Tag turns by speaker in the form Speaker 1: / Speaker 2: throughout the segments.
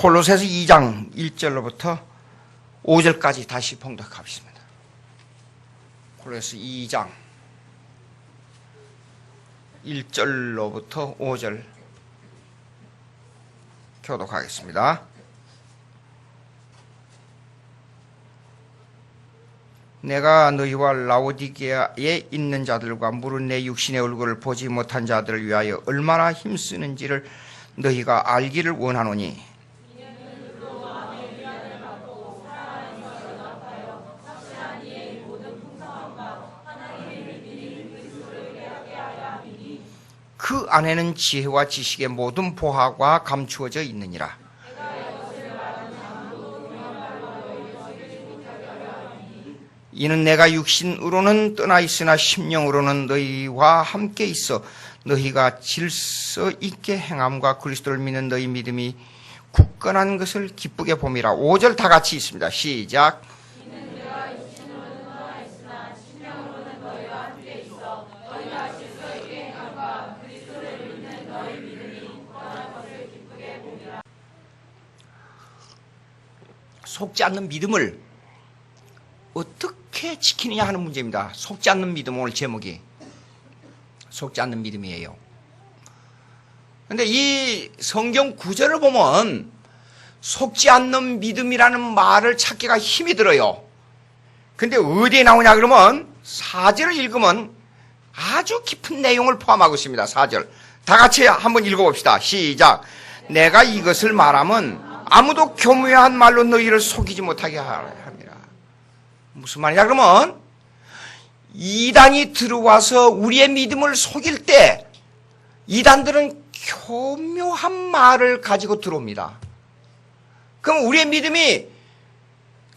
Speaker 1: 골로새서 2장 1절로부터 5절까지 다시 봉독하겠습니다. 골로새서 2장 1절로부터 5절 교독하겠습니다. 내가 너희와 라오디게아에 있는 자들과 무릇 내 육신의 얼굴을 보지 못한 자들을 위하여 얼마나 힘쓰는지를 너희가 알기를 원하노니, 그 안에는 지혜와 지식의 모든 보화가 감추어져 있느니라. 이는 내가 육신으로는 떠나 있으나 심령으로는 너희와 함께 있어 너희가 질서 있게 행함과 그리스도를 믿는 너희 믿음이 굳건한 것을 기쁘게 봄이라. 5절 다 같이 있습니다. 시작. 이는 내가 육신으로는 떠나 있으나 심령으로는 너희와 함께 있어 너희가 질서 있게 행함과 그리스도를 믿는 너희 믿음이 굳건한 것을 기쁘게 봄이라. 속지 않는 믿음을 어떻게 지키느냐 하는 문제입니다. 속지 않는 믿음, 오늘 제목이 속지 않는 믿음이에요. 그런데 이 성경 구절을 보면 속지 않는 믿음이라는 말을 찾기가 힘이 들어요. 근데 어디에 나오냐 그러면 4절을 읽으면 아주 깊은 내용을 포함하고 있습니다. 4절 다 같이 한번 읽어봅시다. 시작. 내가 이것을 말하면 아무도 교묘한 말로 너희를 속이지 못하게 하라. 무슨 말이냐 그러면 이단이 들어와서 우리의 믿음을 속일 때 이단들은 교묘한 말을 가지고 들어옵니다. 그럼 우리의 믿음이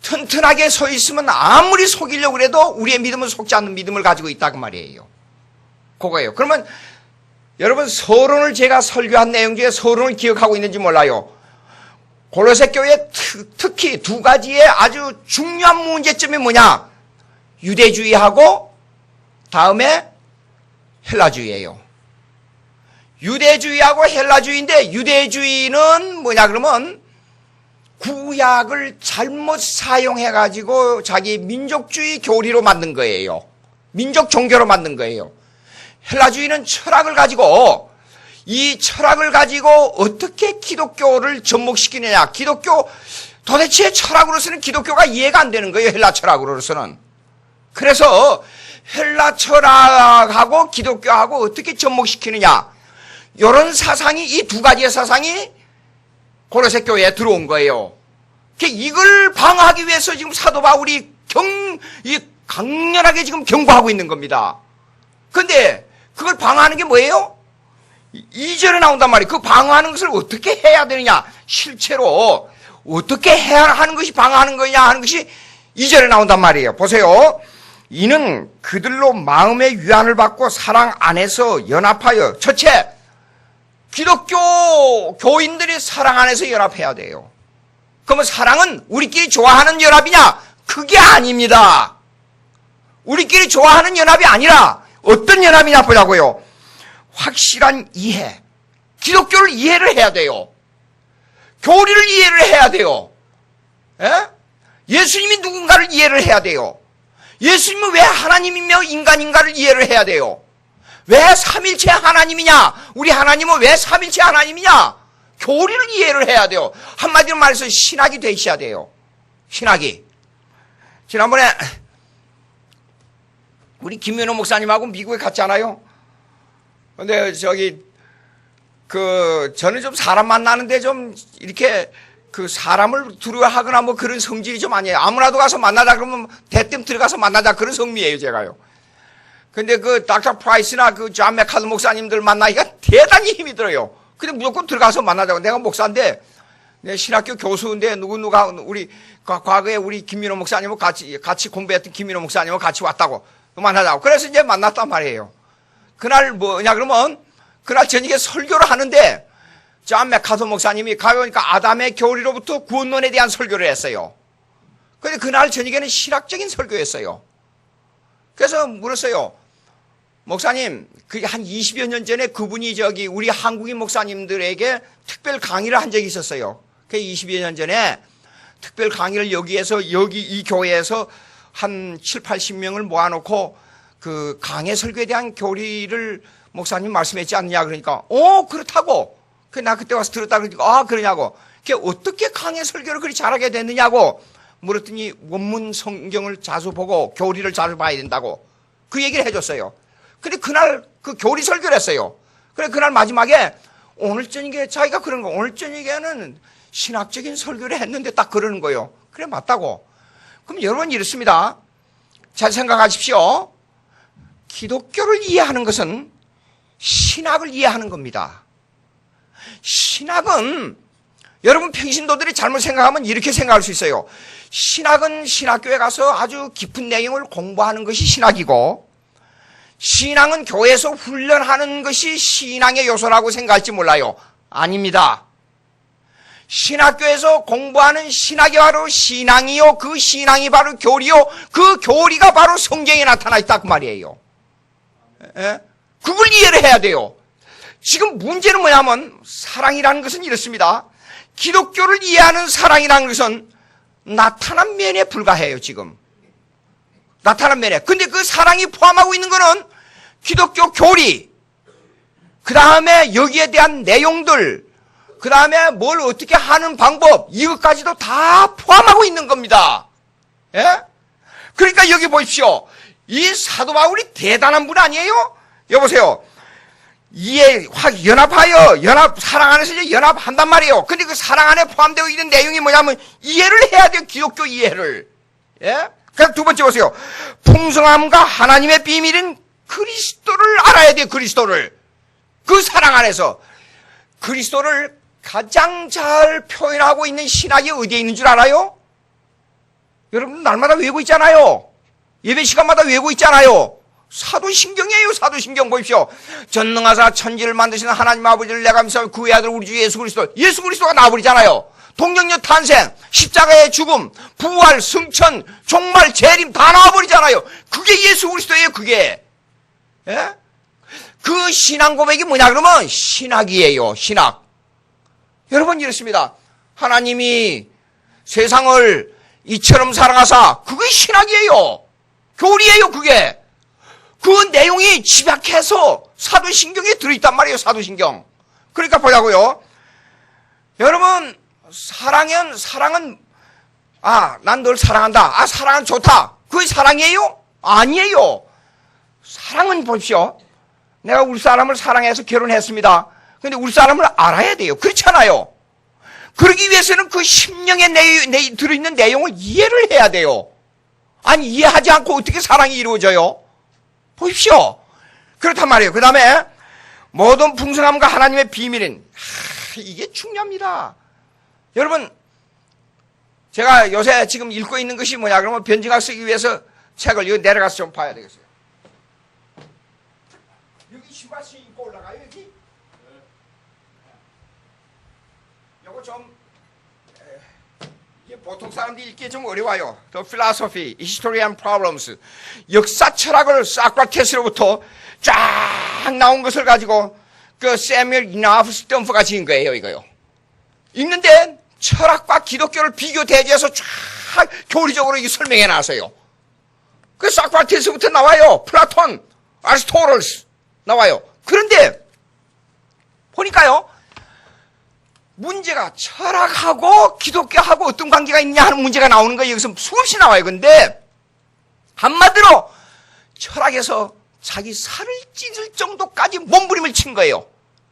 Speaker 1: 튼튼하게 서 있으면 아무리 속이려고 해도 우리의 믿음은 속지 않는 믿음을 가지고 있다고 말이에요. 그거예요. 그러면 여러분 서론을 제가 설교한 내용 중에 서론을 기억하고 있는지 몰라요. 골로새 교회 특히 두 가지의 아주 중요한 문제점이 뭐냐? 유대주의하고 다음에 헬라주의예요. 유대주의하고 헬라주의인데 유대주의는 뭐냐 그러면 구약을 잘못 사용해가지고 자기 민족주의 교리로 만든 거예요. 민족 종교로 만든 거예요. 헬라주의는 철학을 가지고 이 철학을 가지고 어떻게 기독교를 접목시키느냐. 기독교 도대체 철학으로서는 기독교가 이해가 안 되는 거예요. 헬라 철학으로서는. 그래서 헬라 철학하고 기독교하고 어떻게 접목시키느냐. 이런 사상이 이 두 가지의 사상이 골로새 교회에 들어온 거예요. 이걸 방어하기 위해서 지금 사도 바울이 강렬하게 지금 경고하고 있는 겁니다. 그런데 그걸 방어하는 게 뭐예요? 2절에 나온단 말이에요. 그 방어하는 것을 어떻게 해야 되느냐. 실제로 어떻게 해야 하는 것이 방어하는 거냐 하는 것이 2절에 나온단 말이에요. 보세요. 이는 그들로 마음의 위안을 받고 사랑 안에서 연합하여. 첫째, 기독교 교인들이 사랑 안에서 연합해야 돼요. 그러면 사랑은 우리끼리 좋아하는 연합이냐? 그게 아닙니다. 우리끼리 좋아하는 연합이 아니라 어떤 연합이냐 보자고요. 확실한 이해. 기독교를 이해를 해야 돼요. 교리를 이해를 해야 돼요. 예수님이 누군가를 이해를 해야 돼요. 예수님은 왜 하나님이며 인간인가를 이해를 해야 돼요. 왜 삼일체 하나님이냐? 우리 하나님은 왜 삼일체 하나님이냐? 교리를 이해를 해야 돼요. 한마디로 말해서 신학이 되셔야 돼요. 신학이. 지난번에 우리 김민호 목사님하고 미국에 갔잖아요. 근데 저는 좀 사람 만나는데 좀 이렇게 그 사람을 두려워하거나 뭐 그런 성질이 좀 아니에요. 아무나도 가서 만나자 그러면 대뜸 들어가서 만나자 그런 성미예요, 제가요. 근데 그 닥터 프라이스나 그 존 맥카드 목사님들 만나기가 대단히 힘이 들어요. 근데 무조건 들어가서 만나자고. 내가 목사인데, 내 신학교 교수인데 누가 우리 과거에 우리 김민호 목사님하고 같이 공부했던 김민호 목사님하고 같이 왔다고 만나자고. 그래서 이제 만났단 말이에요. 그날 뭐냐 그러면 그날 저녁에 설교를 하는데 존 맥카드 목사님이 가보니까 아담의 교리로부터 구원론에 대한 설교를 했어요. 그런데 그날 저녁에는 신학적인 설교였어요. 그래서 물었어요. 목사님, 그게 한 20여 년 전에 그분이 우리 한국인 목사님들에게 특별 강의를 한 적이 있었어요. 그 20여 년 전에 특별 강의를 여기 이 교회에서 한 7, 80명을 모아놓고 그 강해 설교에 대한 교리를 목사님 말씀했지 않느냐 그러니까 그렇다고. 나 그때 와서 들었다 그러니까 그러냐고. 그게 어떻게 강해 설교를 그리 잘하게 됐느냐고 물었더니 원문 성경을 자주 보고 교리를 자주 봐야 된다고 그 얘기를 해줬어요. 근데 그날 그 교리 설교를 했어요. 그래 그날 마지막에 오늘 저녁에 자기가 그런 거 오늘 저녁에는 신학적인 설교를 했는데 딱 그러는 거예요. 그래 맞다고. 그럼 여러분 이렇습니다. 잘 생각하십시오. 기독교를 이해하는 것은 신학을 이해하는 겁니다. 신학은 여러분 평신도들이 잘못 생각하면 이렇게 생각할 수 있어요. 신학은 신학교에 가서 아주 깊은 내용을 공부하는 것이 신학이고 신앙은 교회에서 훈련하는 것이 신앙의 요소라고 생각할지 몰라요. 아닙니다. 신학교에서 공부하는 신학이 바로 신앙이요. 그 신앙이 바로 교리요. 그 교리가 바로 성경에 나타나 있다 그 말이에요. 그걸 이해를 해야 돼요. 지금 문제는 뭐냐면 사랑이라는 것은 이렇습니다. 기독교를 이해하는 사랑이라는 것은 나타난 면에 불과해요. 지금 나타난 면에. 근데 그 사랑이 포함하고 있는 거는 기독교 교리, 그 다음에 여기에 대한 내용들, 그 다음에 뭘 어떻게 하는 방법, 이것까지도 다 포함하고 있는 겁니다. 예? 그러니까 여기 보십시오. 이 사도 바울이 대단한 분 아니에요? 여보세요. 사랑 안에서 이제 연합한단 말이에요. 근데 그 사랑 안에 포함되어 있는 내용이 뭐냐면 이해를 해야 돼요. 기독교 이해를. 예? 그럼 두 번째 보세요. 풍성함과 하나님의 비밀인 그리스도를 알아야 돼요. 그리스도를. 그 사랑 안에서. 그리스도를 가장 잘 표현하고 있는 신학이 어디에 있는 줄 알아요? 여러분 날마다 외우고 있잖아요. 예배 시간마다 외우고 있잖아요. 사도신경이에요. 사도신경 보십시오. 전능하사 천지를 만드시는 하나님 아버지를 내가 믿사오니 그의 아들 우리 주 예수 그리스도가 나와버리잖아요. 동정녀 탄생, 십자가의 죽음, 부활, 승천, 종말, 재림 다 나와버리잖아요. 그게 예수 그리스도예요. 그게. 예? 그 신앙 고백이 뭐냐 그러면 신학이에요. 신학. 여러분 이렇습니다. 하나님이 세상을 이처럼 사랑하사 그게 신학이에요. 교리예요. 그게. 그 내용이 집약해서 사도신경에 들어있단 말이에요. 사도신경. 그러니까 보자고요. 여러분 사랑은 난 널 사랑한다. 사랑은 좋다. 그게 사랑이에요? 아니에요. 사랑은 보십시오. 내가 우리 사람을 사랑해서 결혼했습니다. 근데 우리 사람을 알아야 돼요. 그렇잖아요. 그러기 위해서는 그 심령에 들어있는 내용을 이해를 해야 돼요. 아니 이해하지 않고 어떻게 사랑이 이루어져요? 보십시오. 그렇단 말이에요. 그 다음에 모든 풍성함과 하나님의 비밀인 이게 중요합니다. 여러분 제가 요새 지금 읽고 있는 것이 뭐냐 그러면 변증학 쓰기 위해서 책을 여기 내려가서 좀 봐야 되겠어요. 여기 신발신 입고 올라가요 여기? 요거 좀 이게 보통 사람들이 읽기 좀 어려워요. The Philosophy, History and Problems. 역사 철학을 사크라테스로부터 쫙 나온 것을 가지고 그 세뮤얼 이나프 스탬프가 지은 거예요. 이거요. 읽는데 철학과 기독교를 비교 대조해서 쫙 교리적으로 이게 설명해 놨어요. 그 사크라테스부터 나와요. 플라톤, 아리스토텔레스 나와요. 그런데 보니까요. 문제가 철학하고 기독교하고 어떤 관계가 있냐 하는 문제가 나오는 거예요. 여기서 수없이 나와요. 근데 한마디로 철학에서 자기 살을 찢을 정도까지 몸부림을 친 거예요.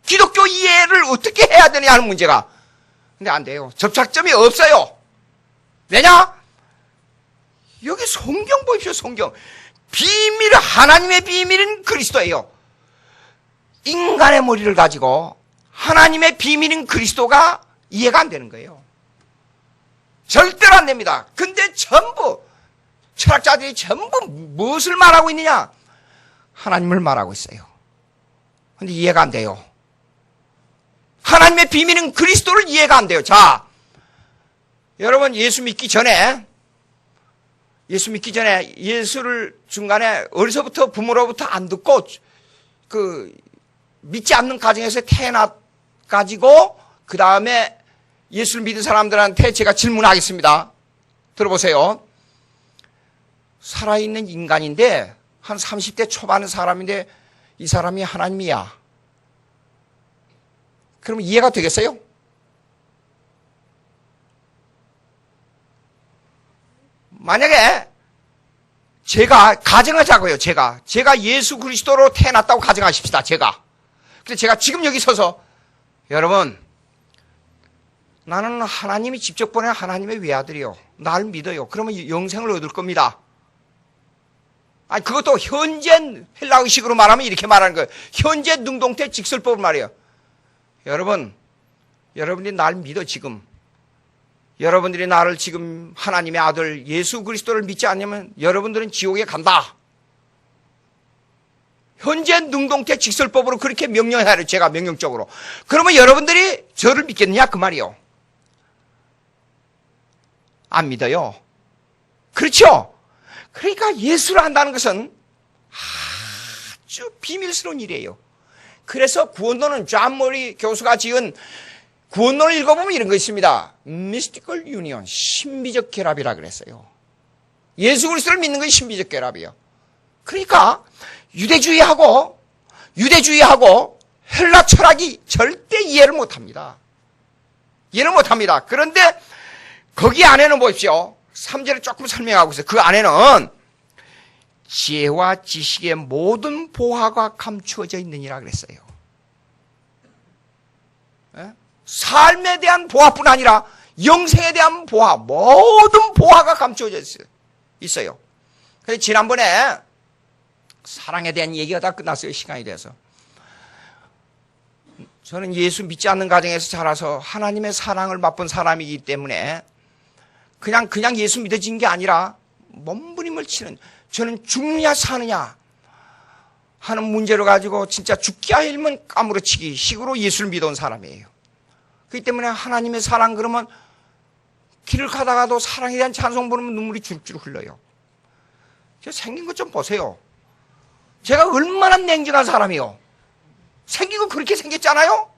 Speaker 1: 기독교 이해를 어떻게 해야 되냐 하는 문제가. 근데 안 돼요. 접착점이 없어요. 왜냐? 여기 성경 보십시오. 성경. 하나님의 비밀은 그리스도예요. 인간의 머리를 가지고 하나님의 비밀인 그리스도가 이해가 안 되는 거예요. 절대로 안 됩니다. 근데 전부 철학자들이 전부 무엇을 말하고 있느냐? 하나님을 말하고 있어요. 근데 이해가 안 돼요. 하나님의 비밀은 그리스도를 이해가 안 돼요. 자, 여러분 예수 믿기 전에 예수를 중간에 어려서부터 부모로부터 안 듣고 믿지 않는 가정에서 태어나 가지고 그 다음에 예수를 믿은 사람들한테 제가 질문하겠습니다. 들어보세요. 살아있는 인간인데 한 30대 초반의 사람인데 이 사람이 하나님이야. 그럼 이해가 되겠어요? 만약에 제가 가정하자고요. 제가 예수 그리스도로 태어났다고 가정하십시다. 근데 제가 지금 여기 서서 여러분, 나는 하나님이 직접 보낸 하나님의 외아들이요. 날 믿어요. 그러면 영생을 얻을 겁니다. 아니, 그것도 현재 헬라의식으로 말하면 이렇게 말하는 거예요. 현재 능동태 직설법을 말이에요. 여러분, 여러분이 날 믿어 지금. 여러분들이 나를 지금 하나님의 아들 예수 그리스도를 믿지 않으면 여러분들은 지옥에 간다. 현재 능동태 직설법으로 그렇게 명령해야 해요. 제가 명령적으로. 그러면 여러분들이 저를 믿겠느냐 그 말이요. 안 믿어요. 그렇죠? 그러니까 예수를 안다는 것은 아주 비밀스러운 일이에요. 그래서 구원론은 존 모리 교수가 지은 구원론을 읽어보면 이런 거 있습니다. Mystical Union, 신비적 결합이라 그랬어요. 예수 그리스도를 믿는 것이 신비적 결합이에요. 그러니까 유대주의하고 헬라 철학이 절대 이해를 못합니다. 이해를 못합니다. 그런데 거기 안에는 보십시오. 3절에 조금 설명하고 있어요. 그 안에는 지혜와 지식의 모든 보화가 감추어져 있느니라 그랬어요. 삶에 대한 보화뿐 아니라 영생에 대한 보화, 모든 보화가 감추어져 있어요. 그래서 지난번에 사랑에 대한 얘기가 다 끝났어요. 시간이 돼서. 저는 예수 믿지 않는 가정에서 자라서 하나님의 사랑을 맛본 사람이기 때문에 그냥 예수 믿어진 게 아니라 몸부림을 치는, 저는 죽느냐 사느냐 하는 문제로 가지고 진짜 죽기야 일면 까무러치기 식으로 예수를 믿어온 사람이에요. 그렇기 때문에 하나님의 사랑 그러면 길을 가다가도 사랑에 대한 찬송 부르면 눈물이 주룩주룩 흘러요. 저 생긴 것 좀 보세요. 제가 얼마나 냉정한 사람이요. 생긴 거 그렇게 생겼잖아요.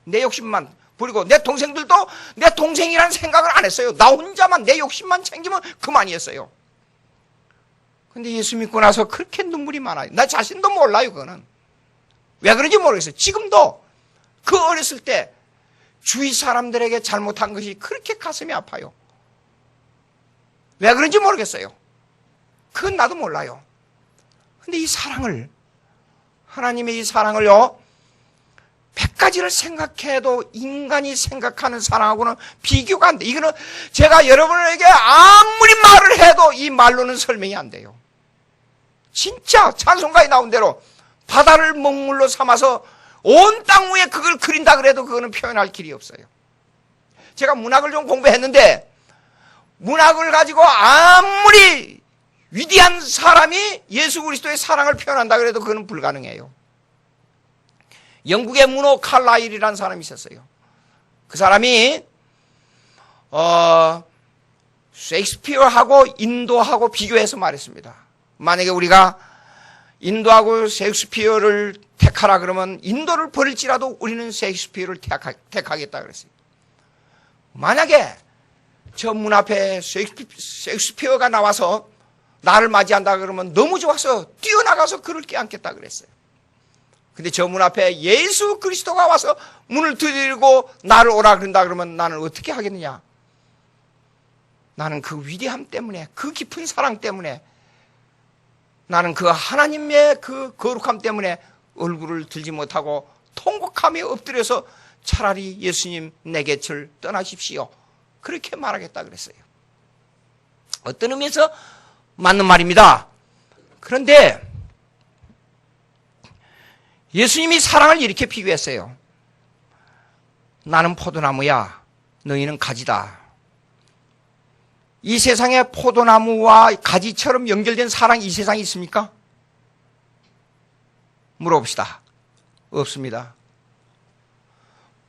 Speaker 1: 내 욕심만 부리고 내 동생들도 내 동생이라는 생각을 안 했어요. 나 혼자만 내 욕심만 챙기면 그만이었어요. 근데 예수 믿고 나서 그렇게 눈물이 많아요. 나 자신도 몰라요. 그거는 왜 그런지 모르겠어요. 지금도 그 어렸을 때 주위 사람들에게 잘못한 것이 그렇게 가슴이 아파요. 왜 그런지 모르겠어요. 그건 나도 몰라요. 근데 이 사랑을, 하나님의 이 사랑을요, 100가지를 생각해도 인간이 생각하는 사랑하고는 비교가 안 돼. 이거는 제가 여러분에게 아무리 말을 해도 이 말로는 설명이 안 돼요. 진짜 찬송가에 나온 대로 바다를 먹물로 삼아서 온 땅 위에 그걸 그린다 그래도 그거는 표현할 길이 없어요. 제가 문학을 좀 공부했는데 문학을 가지고 아무리 위대한 사람이 예수 그리스도의 사랑을 표현한다 그래도 그거는 불가능해요. 영국의 문호 칼라일이라는 사람이 있었어요. 그 사람이 셰익스피어하고 인도하고 비교해서 말했습니다. 만약에 우리가 인도하고 셰익스피어를 택하라 그러면 인도를 버릴지라도 우리는 셰익스피어를 택하겠다 그랬어요. 만약에 저 문 앞에 셰익스피어가 나와서 나를 맞이한다 그러면 너무 좋아서 뛰어나가서 그를 껴안겠다 그랬어요. 근데 저 문 앞에 예수 그리스도가 와서 문을 두드리고 나를 오라 그런다 그러면 나는 어떻게 하겠느냐? 나는 그 위대함 때문에, 그 깊은 사랑 때문에, 나는 그 하나님의 그 거룩함 때문에 얼굴을 들지 못하고 통곡하며 엎드려서 차라리 예수님 내 곁을 떠나십시오. 그렇게 말하겠다 그랬어요. 어떤 의미에서 맞는 말입니다. 그런데 예수님이 사랑을 이렇게 비교했어요. 나는 포도나무야, 너희는 가지다. 이 세상에 포도나무와 가지처럼 연결된 사랑이 이 세상에 있습니까? 물어봅시다. 없습니다.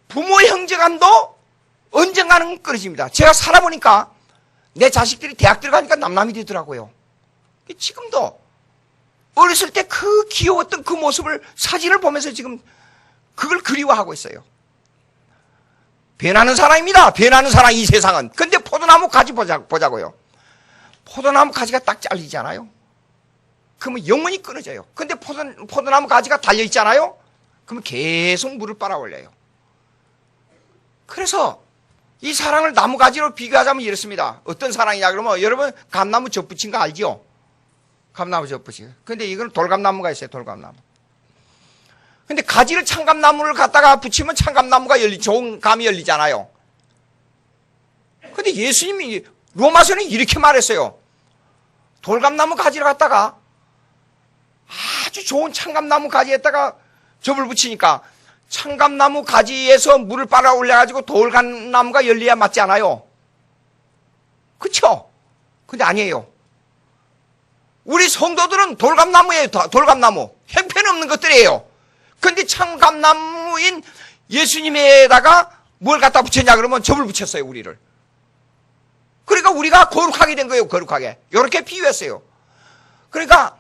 Speaker 1: 부모 형제간도 언젠가는 끊어집니다. 제가 살아보니까 내 자식들이 대학 들어가니까 남남이 되더라고요. 지금도 어렸을 때 그 귀여웠던 그 모습을 사진을 보면서 지금 그걸 그리워하고 있어요. 변하는 사랑입니다. 변하는 사랑, 이 세상은. 근데 포도나무 가지 보자고요. 포도나무 가지가 딱 잘리잖아요. 그러면 영원히 끊어져요. 근데 포도나무 가지가 달려있잖아요. 그러면 계속 물을 빨아올려요. 그래서 이 사랑을 나무 가지로 비교하자면 이렇습니다. 어떤 사랑이냐 그러면 여러분 감나무 젖 붙인 거 알죠? 감나무 젖 붙인 거. 근데 이건 돌감나무가 있어요. 돌감나무. 근데 가지를 참감나무를 갖다가 붙이면 참감나무가 좋은 감이 열리잖아요. 근데 예수님이 로마서는 이렇게 말했어요. 돌감나무 가지를 갖다가 아주 좋은 참감나무 가지에다가 젖을 붙이니까 참감나무 가지에서 물을 빨아 올려가지고 돌감나무가 열려야 맞지 않아요? 그쵸? 근데 아니에요. 우리 성도들은 돌감나무예요. 돌감나무. 형편없는 것들이에요. 근데 참감나무인 예수님에다가 뭘 갖다 붙였냐 그러면 젖을 붙였어요. 우리를. 그러니까 우리가 거룩하게 된 거예요. 거룩하게. 이렇게 비유했어요. 그러니까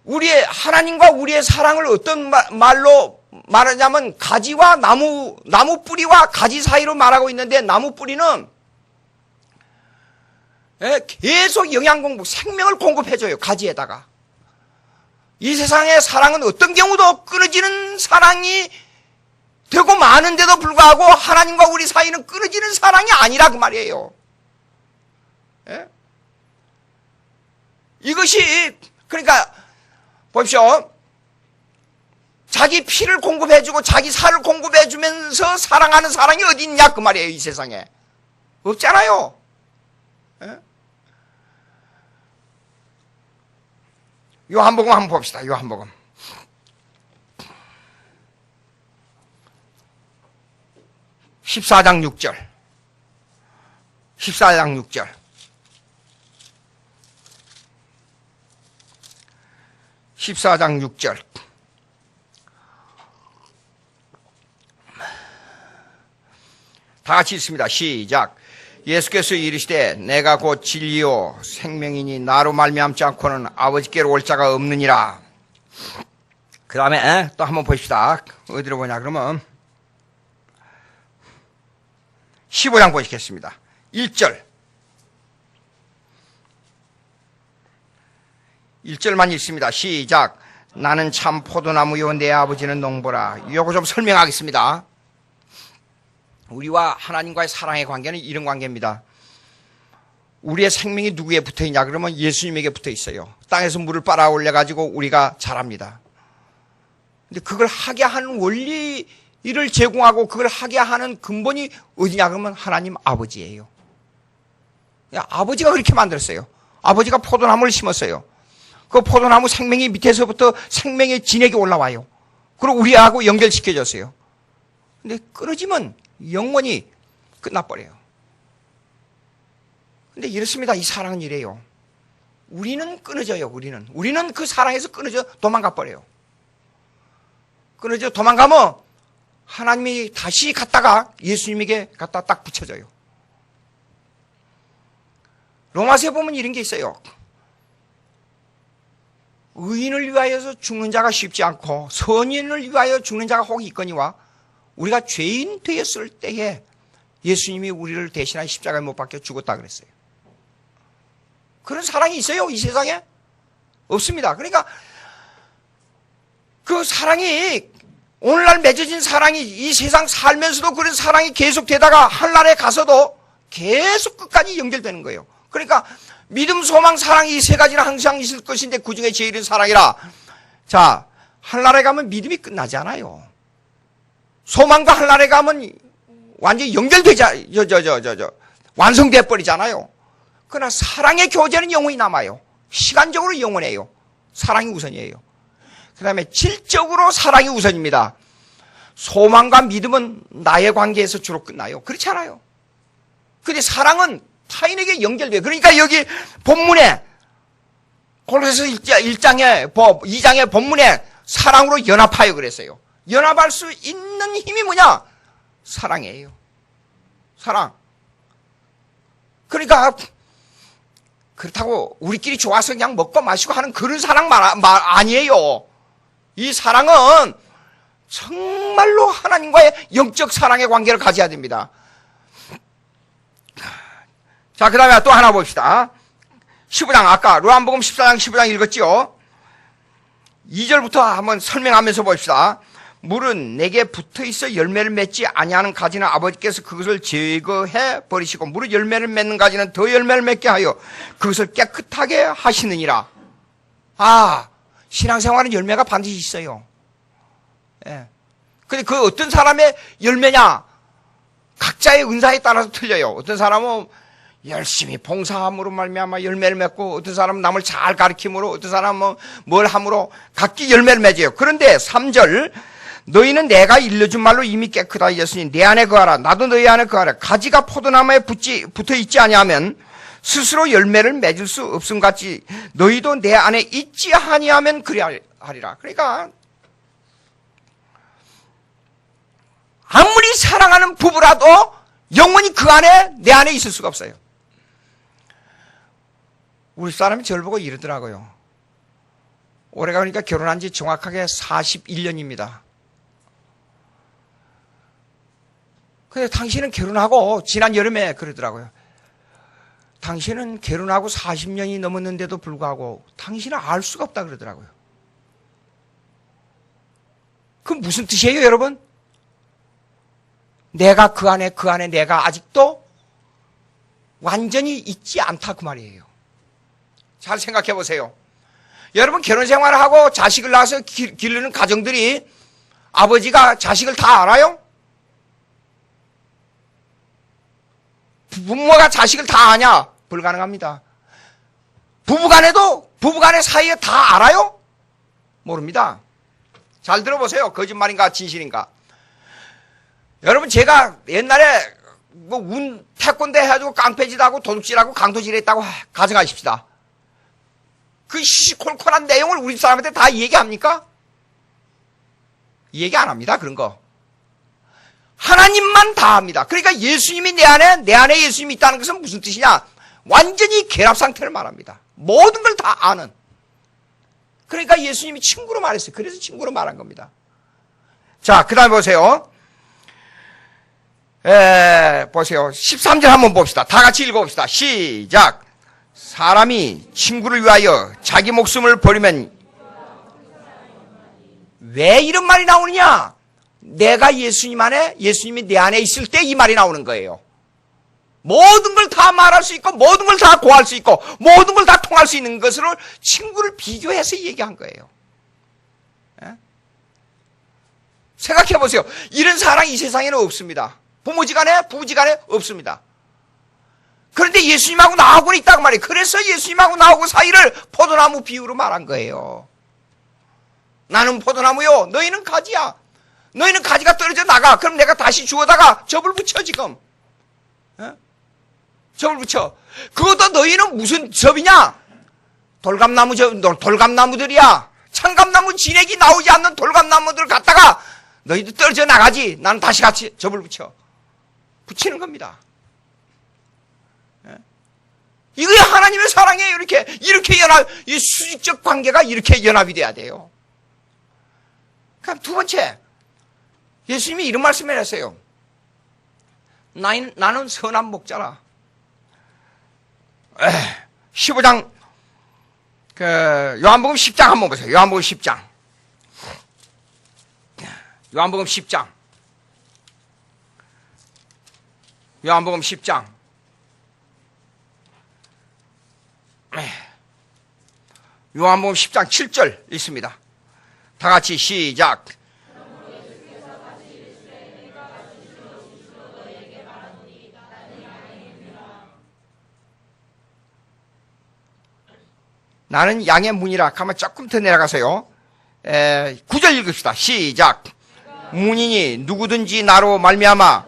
Speaker 1: 우리의 하나님과 우리의 사랑을 어떤 말로 말하냐면 가지와 나무 뿌리와 가지 사이로 말하고 있는데 나무 뿌리는 계속 영양 공급, 생명을 공급해줘요. 가지에다가. 이 세상의 사랑은 어떤 경우도 끊어지는 사랑이 되고 많은데도 불구하고 하나님과 우리 사이는 끊어지는 사랑이 아니라 그 말이에요. 예? 이것이 그러니까 보십시오. 자기 피를 공급해주고 자기 살을 공급해주면서 사랑하는 사랑이 어디 있냐 그 말이에요. 이 세상에. 없잖아요. 예? 요한복음 한번 봅시다. 요한복음. (14장 6절) 14장 6절. (14장 6절) 다 같이 읽습니다. 시작. 예수께서 이르시되 내가 곧 진리요 생명이니 나로 말미암지 않고는 아버지께로 올 자가 없느니라. 그 다음에 또 한번 보십시다. 어디로 보냐 그러면 15장 보시겠습니다. 1절 1절만 읽습니다. 시작. 나는 참 포도나무요 내 아버지는 농부라. 요거 좀 설명하겠습니다. 우리와 하나님과의 사랑의 관계는 이런 관계입니다. 우리의 생명이 누구에 붙어있냐 그러면 예수님에게 붙어있어요. 땅에서 물을 빨아 올려가지고 우리가 자랍니다. 근데 그걸 하게 하는 원리를 제공하고 그걸 하게 하는 근본이 어디냐 그러면 하나님 아버지예요. 아버지가 그렇게 만들었어요. 아버지가 포도나무를 심었어요. 그 포도나무 생명이 밑에서부터 생명의 진액이 올라와요. 그리고 우리하고 연결시켜졌어요. 근데 끊어지면 영원히 끝나버려요. 근데 이렇습니다. 이 사랑은 이래요. 우리는 끊어져요. 우리는 그 사랑에서 끊어져 도망가 버려요. 끊어져 도망가면 하나님이 다시 갔다가 예수님에게 갖다 딱 붙여져요. 로마서에 보면 이런 게 있어요. 의인을 위하여서 죽는 자가 쉽지 않고 선인을 위하여 죽는 자가 혹 있거니와 우리가 죄인 되었을 때에 예수님이 우리를 대신하여 십자가에 못 박혀 죽었다 그랬어요. 그런 사랑이 있어요? 이 세상에? 없습니다. 그러니까 그 사랑이 오늘날 맺어진 사랑이 이 세상 살면서도 그런 사랑이 계속되다가 하늘나라에 가서도 계속 끝까지 연결되는 거예요. 그러니까 믿음, 소망, 사랑 이 세 가지는 항상 있을 것인데 그중에 제일은 사랑이라. 자, 하늘나라에 가면 믿음이 끝나지 않아요. 소망과 하늘나라에 가면 완전히 완성돼 버리잖아요. 그러나 사랑의 교제는 영원히 남아요. 시간적으로 영원해요. 사랑이 우선이에요. 그 다음에 질적으로 사랑이 우선입니다. 소망과 믿음은 나의 관계에서 주로 끝나요. 그렇지 않아요. 근데 사랑은 타인에게 연결돼요. 그러니까 여기 본문에 골로새서 1장의 2장의 본문에 사랑으로 연합하여 그랬어요. 연합할 수 있는 힘이 뭐냐? 사랑이에요. 사랑. 그러니까 그렇다고 우리끼리 좋아서 그냥 먹고 마시고 하는 그런 사랑 말 아니에요. 이 사랑은 정말로 하나님과의 영적 사랑의 관계를 가져야 됩니다. 자, 그 다음에 또 하나 봅시다. 15장, 아까 요한복음 14장 15장 읽었지요. 2절부터 한번 설명하면서 봅시다. 물은 내게 붙어있어 열매를 맺지 아니하는 가지는 아버지께서 그것을 제거해 버리시고 물은 열매를 맺는 가지는 더 열매를 맺게 하여 그것을 깨끗하게 하시느니라. 아, 신앙생활은 열매가 반드시 있어요. 예. 근데 그 어떤 사람의 열매냐? 각자의 은사에 따라서 틀려요. 어떤 사람은 열심히 봉사함으로 말미암아 열매를 맺고, 어떤 사람은 남을 잘 가르침으로, 어떤 사람은 뭘 함으로 각기 열매를 맺어요. 그런데 3절, 너희는 내가 일러준 말로 이미 깨끗하였으니 내 안에 거하라. 나도 너희 안에 거하라. 가지가 포도나무에 붙어 있지 아니하면 스스로 열매를 맺을 수 없음 같이 너희도 내 안에 있지 아니하면 그리하리라. 그러니까 아무리 사랑하는 부부라도 영원히 그 안에, 내 안에 있을 수가 없어요. 우리 사람이 저를 보고 이러더라고요. 올해가 그러니까 결혼한 지 정확하게 41년입니다. 근데 당신은 결혼하고, 지난 여름에 그러더라고요. 당신은 결혼하고 40년이 넘었는데도 불구하고 당신은 알 수가 없다 그러더라고요. 그건 무슨 뜻이에요, 여러분? 내가 그 안에 내가 아직도 완전히 있지 않다 그 말이에요. 잘 생각해 보세요. 여러분, 결혼 생활을 하고 자식을 낳아서 기르는 가정들이 아버지가 자식을 다 알아요? 부모가 자식을 다 아냐? 불가능합니다. 부부간의 사이에 다 알아요? 모릅니다. 잘 들어보세요. 거짓말인가 진실인가? 여러분, 제가 옛날에 태권도 해가지고 깡패짓하고 도둑질하고 강도질했다고 가정하십시다. 그 시시콜콜한 내용을 우리 사람한테 다 얘기합니까? 얘기 안 합니다. 그런 거. 하나님만 다 합니다. 그러니까 예수님이 내 안에 예수님이 있다는 것은 무슨 뜻이냐? 완전히 결합 상태를 말합니다. 모든 걸 다 아는. 그러니까 예수님이 친구로 말했어요. 그래서 친구로 말한 겁니다. 자, 그 다음에 보세요. 보세요. 13절 한번 봅시다. 다 같이 읽어봅시다. 시작. 사람이 친구를 위하여 자기 목숨을 버리면, 왜 이런 말이 나오느냐? 내가 예수님 안에, 예수님이 내 안에 있을 때 이 말이 나오는 거예요. 모든 걸 다 말할 수 있고, 모든 걸 다 고할 수 있고, 모든 걸 다 통할 수 있는 것으로 친구를 비교해서 얘기한 거예요. 예? 생각해 보세요. 이런 사랑 이 세상에는 없습니다. 부모지간에, 부부지간에 없습니다. 그런데 예수님하고 나하고는 있다고 말이에요. 그래서 예수님하고 나하고 사이를 포도나무 비유로 말한 거예요. 나는 포도나무요, 너희는 가지야. 너희는 가지가 떨어져 나가. 그럼 내가 다시 주워다가 접을 붙여 지금. 어? 접을 붙여. 그것도 너희는 무슨 접이냐? 돌감나무들이야. 참감나무 진액이 나오지 않는 돌감나무들 갖다가 너희도 떨어져 나가지. 나는 다시 같이 접을 붙이는 겁니다. 이게 하나님의 사랑이에요. 이렇게 연합, 이 수직적 관계가 이렇게 연합이 돼야 돼요. 그럼 두 번째, 예수님이 이런 말씀을 했어요. 나는 선한 목자라. 15장, 요한복음 10장 한번 보세요. 요한복음 10장. 요한복음 10장. 요한복음 10장. 요한복음 10장 7절 있습니다. 다 같이 시작. 나는 양의 문이라. 가만 조금 더 내려가세요. 9절 읽읍시다. 시작. 문이니 누구든지 나로 말미암아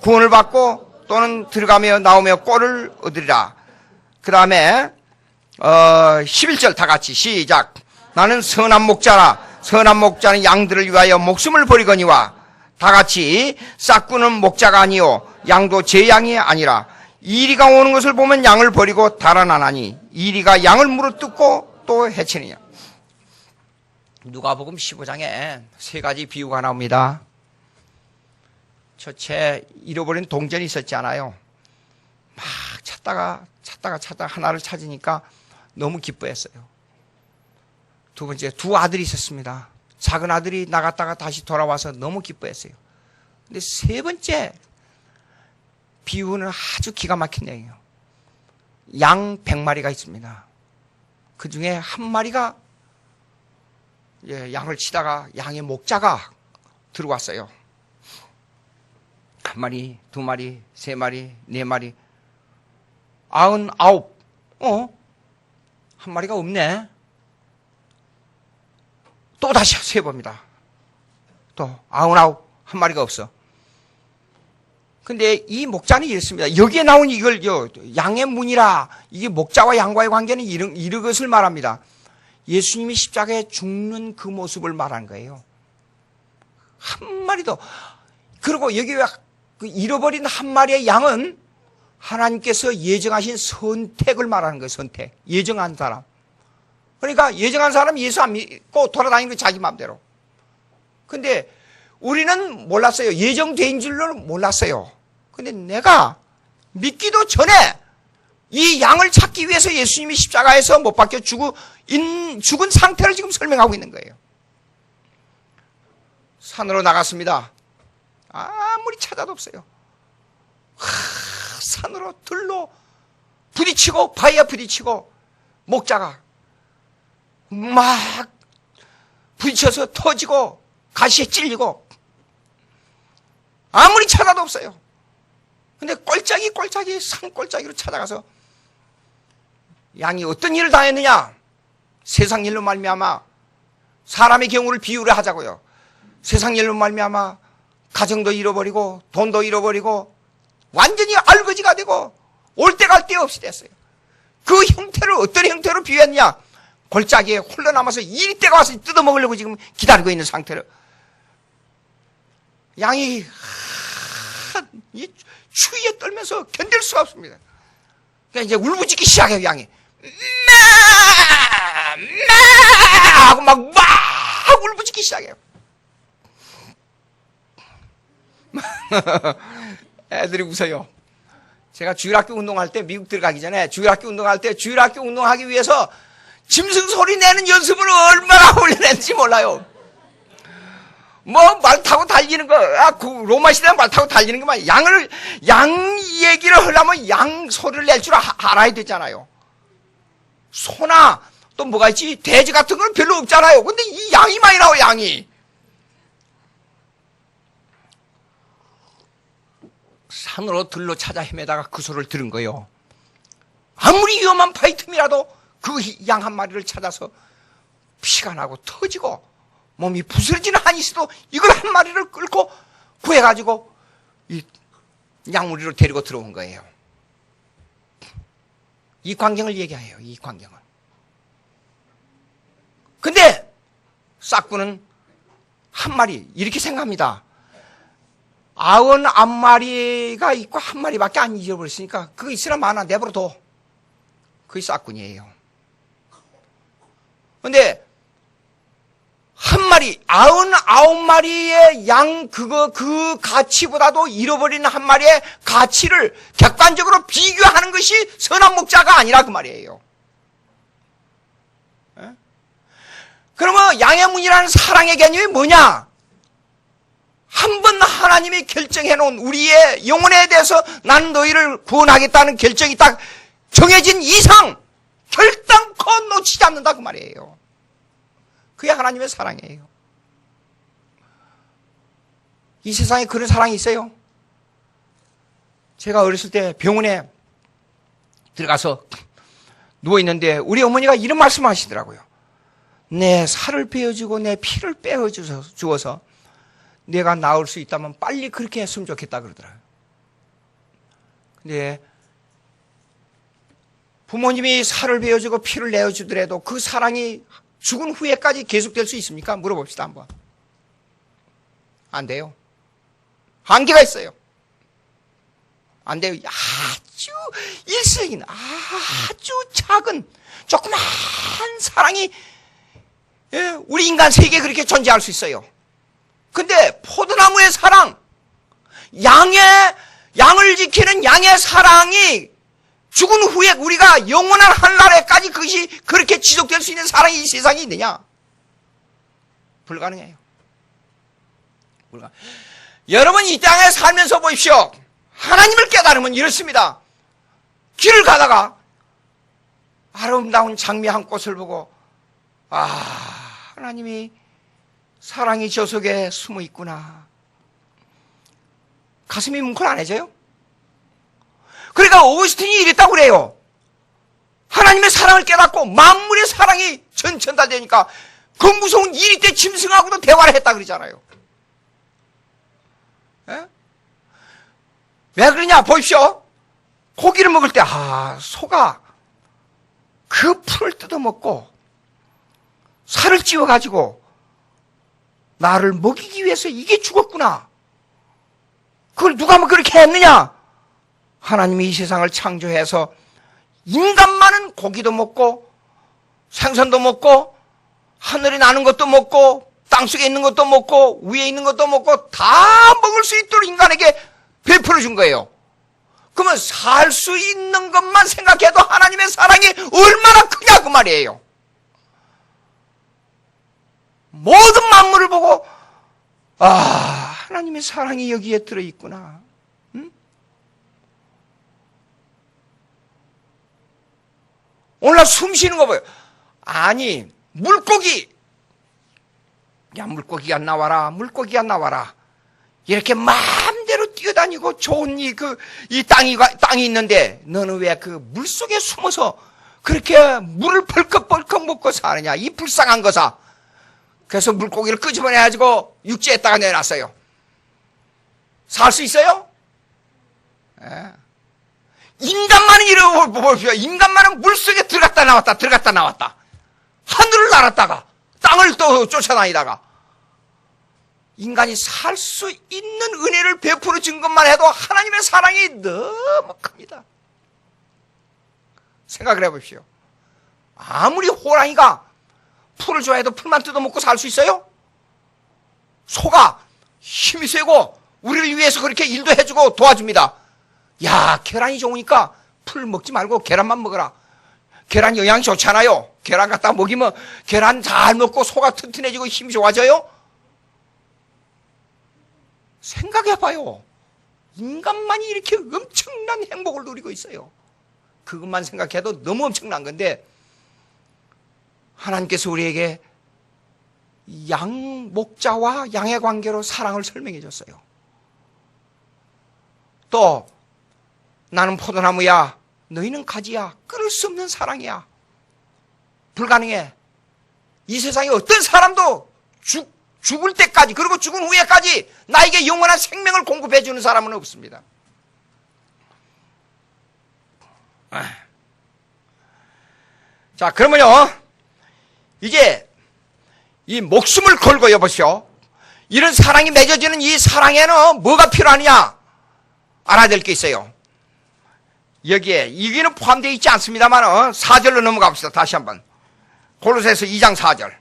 Speaker 1: 구원을 받고 또는 들어가며 나오며 꼴을 얻으리라. 그 다음에 11절 다 같이 시작. 나는 선한 목자라. 선한 목자는 양들을 위하여 목숨을 버리거니와. 다 같이 싹구는 목자가 아니요 양도 제 양이 아니라. 이리가 오는 것을 보면 양을 버리고 달아나나니 이리가 양을 물어뜯고 또 해치느냐. 누가복음 15장에 세 가지 비유가 나옵니다. 첫째, 잃어버린 동전이 있었지 않아요. 막 찾다가 하나를 찾으니까 너무 기뻐했어요. 두 번째, 두 아들이 있었습니다. 작은 아들이 나갔다가 다시 돌아와서 너무 기뻐했어요. 근데 세 번째 비유는 아주 기가 막힌 내용이에요. 양 100마리가 있습니다. 그 중에 한 마리가 양을 치다가 양의 목자가 들어왔어요. 한 마리, 두 마리, 세 마리, 네 마리, 99. 한 마리가 없네. 또 다시 세봅니다. 또 99, 한 마리가 없어. 근데 이 목자는 이렇습니다. 여기에 나온 이걸 양의 문이라, 이게 목자와 양과의 관계는 이런 것을 말합니다. 예수님이 십자가에 죽는 그 모습을 말하는 거예요. 한 마리도. 그리고 여기 잃어버린 한 마리의 양은 하나님께서 예정하신 선택을 말하는 거예요. 선택. 예정한 사람. 그러니까 예정한 사람이 예수 안 믿고 돌아다니는 거 자기 마음대로. 근데 우리는 몰랐어요. 예정된 줄로는 몰랐어요. 근데 내가 믿기도 전에 이 양을 찾기 위해서 예수님이 십자가에서 못 박혀 죽은 상태를 지금 설명하고 있는 거예요. 산으로 나갔습니다. 아무리 찾아도 없어요. 산으로 들로 부딪히고 바위에 부딪히고 목자가 막 부딪혀서 터지고 가시에 찔리고 아무리 찾아도 없어요. 근데 꼴짝이 산 꼴짝이로 찾아가서 양이 어떤 일을 당했느냐? 세상 일로 말미암아 사람의 경우를 비유를 하자고요. 세상 일로 말미암아 가정도 잃어버리고 돈도 잃어버리고 완전히 알거지가 되고 올 데 갈 데 없이 됐어요. 그 형태를 어떤 형태로 비유했냐? 골짜기에 홀로 남아서 이리떼가 와서 뜯어먹으려고 지금 기다리고 있는 상태로 양이 이 추위에 떨면서 견딜 수가 없습니다. 그러니까 이제 울부짖기 시작해요. 양이 하고 막 울부짖기 시작해요. 애들이 웃어요. 제가 주일학교 운동할 때, 미국 들어가기 전에 주일학교 운동할 때 주일학교 운동하기 위해서 짐승 소리 내는 연습을 얼마나 훈련했는지 몰라요. 뭐 말 타고 달리는 거, 로마 시대는 말 타고 달리는 거만, 양 얘기를 하려면 양 소리를 낼 줄 알아야 되잖아요. 소나 또 뭐가 있지? 돼지 같은 건 별로 없잖아요. 근데 이 양이 많이 나와요. 양이. 산으로 들로 찾아 헤매다가 그 소리를 들은 거예요. 아무리 위험한 파이틈이라도 그 양 한 마리를 찾아서 피가 나고 터지고 몸이 부스러지는 한이 있어도 이걸 한 마리를 끌고 구해가지고 이 양무리로 데리고 들어온 거예요. 이 광경을 얘기해요. 이 광경을. 근데 싹구는 한 마리 이렇게 생각합니다. 99마리가 있고 한 마리밖에 안 잊어버렸으니까 그거 있으나 마나 내버려둬. 그게 싹군이에요. 근데 한 마리, 99마리의 양 그 가치보다도 잃어버린 한 마리의 가치를 객관적으로 비교하는 것이 선한 목자가 아니라 그 말이에요. 그러면 양의 문이라는 사랑의 개념이 뭐냐? 한 번 하나님이 결정해 놓은 우리의 영혼에 대해서 나는 너희를 구원하겠다는 결정이 딱 정해진 이상 결단코 놓치지 않는다 그 말이에요. 그게 하나님의 사랑이에요. 이 세상에 그런 사랑이 있어요? 제가 어렸을 때 병원에 들어가서 누워있는데 우리 어머니가 이런 말씀을 하시더라고요. 내 살을 베어주고 내 피를 빼어주어서 내가 나을 수 있다면 빨리 그렇게 했으면 좋겠다 그러더라고요. 근데 부모님이 살을 베어주고 피를 내어주더라도 그 사랑이 죽은 후에까지 계속될 수 있습니까? 물어봅시다 한번. 안 돼요. 한계가 있어요. 안 돼요. 아주 일생인 아주 작은 조그만 사랑이 예, 우리 인간 세계에 그렇게 존재할 수 있어요. 근데 포도나무의 사랑, 양을 지키는 양의 사랑이 죽은 후에 우리가 영원한 하늘나라에까지 그것이 그렇게 지속될 수 있는 사랑이 이 세상에 있느냐? 불가능해요. 여러분 이 땅에 살면서 보십시오. 하나님을 깨달으면 이렇습니다. 길을 가다가 아름다운 장미 한 꽃을 보고 하나님이 사랑이 저 속에 숨어 있구나. 가슴이 뭉클안해져요. 그러니까 오거스틴이 이랬다고 그래요. 하나님의 사랑을 깨닫고 만물의 사랑이 전달되니까 그 무서운 이리 때 짐승하고도 대화를 했다 그러잖아요. 예? 왜 그러냐 보십시오. 고기를 먹을 때 소가 그 풀을 뜯어먹고 살을 찌워가지고 나를 먹이기 위해서 이게 죽었구나. 그걸 누가 그렇게 했느냐? 하나님이 이 세상을 창조해서 인간만은 고기도 먹고 생선도 먹고 하늘에 나는 것도 먹고 땅속에 있는 것도 먹고 위에 있는 것도 먹고 다 먹을 수 있도록 인간에게 베풀어 준 거예요. 그러면 살 수 있는 것만 생각해도 하나님의 사랑이 얼마나 크냐 그 말이에요. 모든 만물을 보고 하나님의 사랑이 여기에 들어있구나. 응? 오늘날 숨 쉬는 거 봐요. 아니 물고기, 야 물고기가 나와라, 물고기가 나와라. 이렇게 마음대로 뛰어다니고 좋은 이 땅이 있는데 너는 왜 그 물속에 숨어서 그렇게 물을 벌컥벌컥 먹고 사느냐, 이 불쌍한 거사. 그래서 물고기를 끄집어내가지고 육지에다가 내놨어요. 살 수 있어요? 예. 인간만은 이러고 보십시오. 인간만은 물속에 들어갔다 나왔다. 하늘을 날았다가 땅을 또 쫓아다니다가 인간이 살 수 있는 은혜를 베풀어 준 것만 해도 하나님의 사랑이 너무 큽니다. 생각을 해보십시오. 아무리 호랑이가 풀을 좋아해도 풀만 뜯어먹고 살 수 있어요? 소가 힘이 세고 우리를 위해서 그렇게 일도 해주고 도와줍니다. 야, 계란이 좋으니까 풀 먹지 말고 계란만 먹어라. 계란 영양이 좋잖아요. 계란 갖다 먹이면 계란 잘 먹고 소가 튼튼해지고 힘이 좋아져요? 생각해봐요. 인간만이 이렇게 엄청난 행복을 누리고 있어요. 그것만 생각해도 너무 엄청난 건데 하나님께서 우리에게 양 목자와 양의 관계로 사랑을 설명해 줬어요. 또 나는 포도나무야, 너희는 가지야. 끊을 수 없는 사랑이야. 불가능해. 이 세상에 어떤 사람도 죽을 때까지, 그리고 죽은 후에까지 나에게 영원한 생명을 공급해 주는 사람은 없습니다. 자, 그러면요, 이제 이 목숨을 걸고 여보시오. 이런 사랑이 맺어지는 이 사랑에는 뭐가 필요하느냐? 알아야 될 게 있어요. 여기는 포함되어 있지 않습니다만 4절로 넘어가 봅시다. 다시 한번. 골로새서 2장 4절.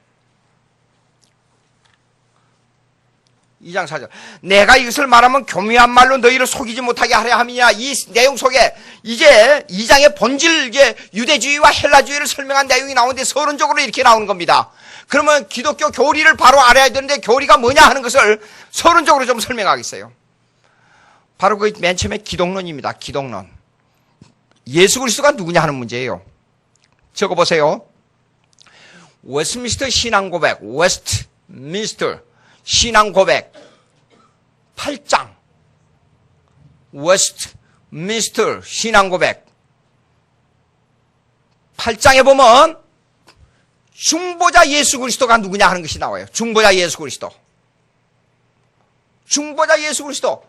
Speaker 1: 2장 4절. 내가 이것을 말하면 교묘한 말로 너희를 속이지 못하게 하려 함이냐. 이 내용 속에 이제 2장의 본질, 이제 유대주의와 헬라주의를 설명한 내용이 나오는데 서론적으로 이렇게 나오는 겁니다. 그러면 기독교 교리를 바로 알아야 되는데 교리가 뭐냐 하는 것을 서론적으로 좀 설명하겠어요. 바로 그 맨 처음에 기독론입니다. 기독론. 예수 그리스도가 누구냐 하는 문제예요. 적어보세요. 웨스트민스터 신앙고백, 웨스트민스터 신앙고백 8장. 웨스트민스터 신앙고백 8장에 보면 중보자 예수 그리스도가 누구냐 하는 것이 나와요. 중보자 예수 그리스도. 중보자 예수 그리스도.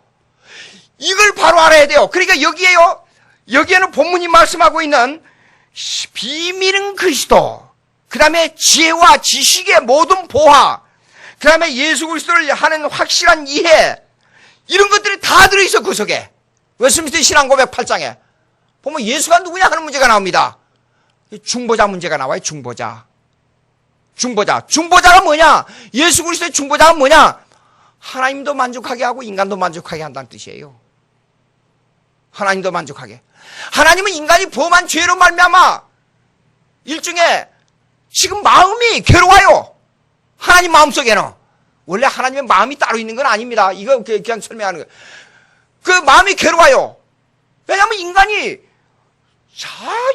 Speaker 1: 이걸 바로 알아야 돼요. 그러니까 여기에는 본문이 말씀하고 있는 비밀은 그리스도, 그 다음에 지혜와 지식의 모든 보화, 그 다음에 예수 그리스도를 하는 확실한 이해, 이런 것들이 다 들어있어 그 속에. 웨스트민스터 신앙고백 8장에 보면 예수가 누구냐 하는 문제가 나옵니다. 중보자 문제가 나와요. 중보자. 중보자가 뭐냐? 예수 그리스도의 중보자가 뭐냐? 하나님도 만족하게 하고 인간도 만족하게 한다는 뜻이에요. 하나님도 만족하게. 하나님은 인간이 범한 죄로 말미암아 일종의 지금 마음이 괴로워요. 하나님 마음속에는. 원래 하나님의 마음이 따로 있는 건 아닙니다. 이거 그냥 설명하는 거예요. 그 마음이 괴로워요. 왜냐하면 인간이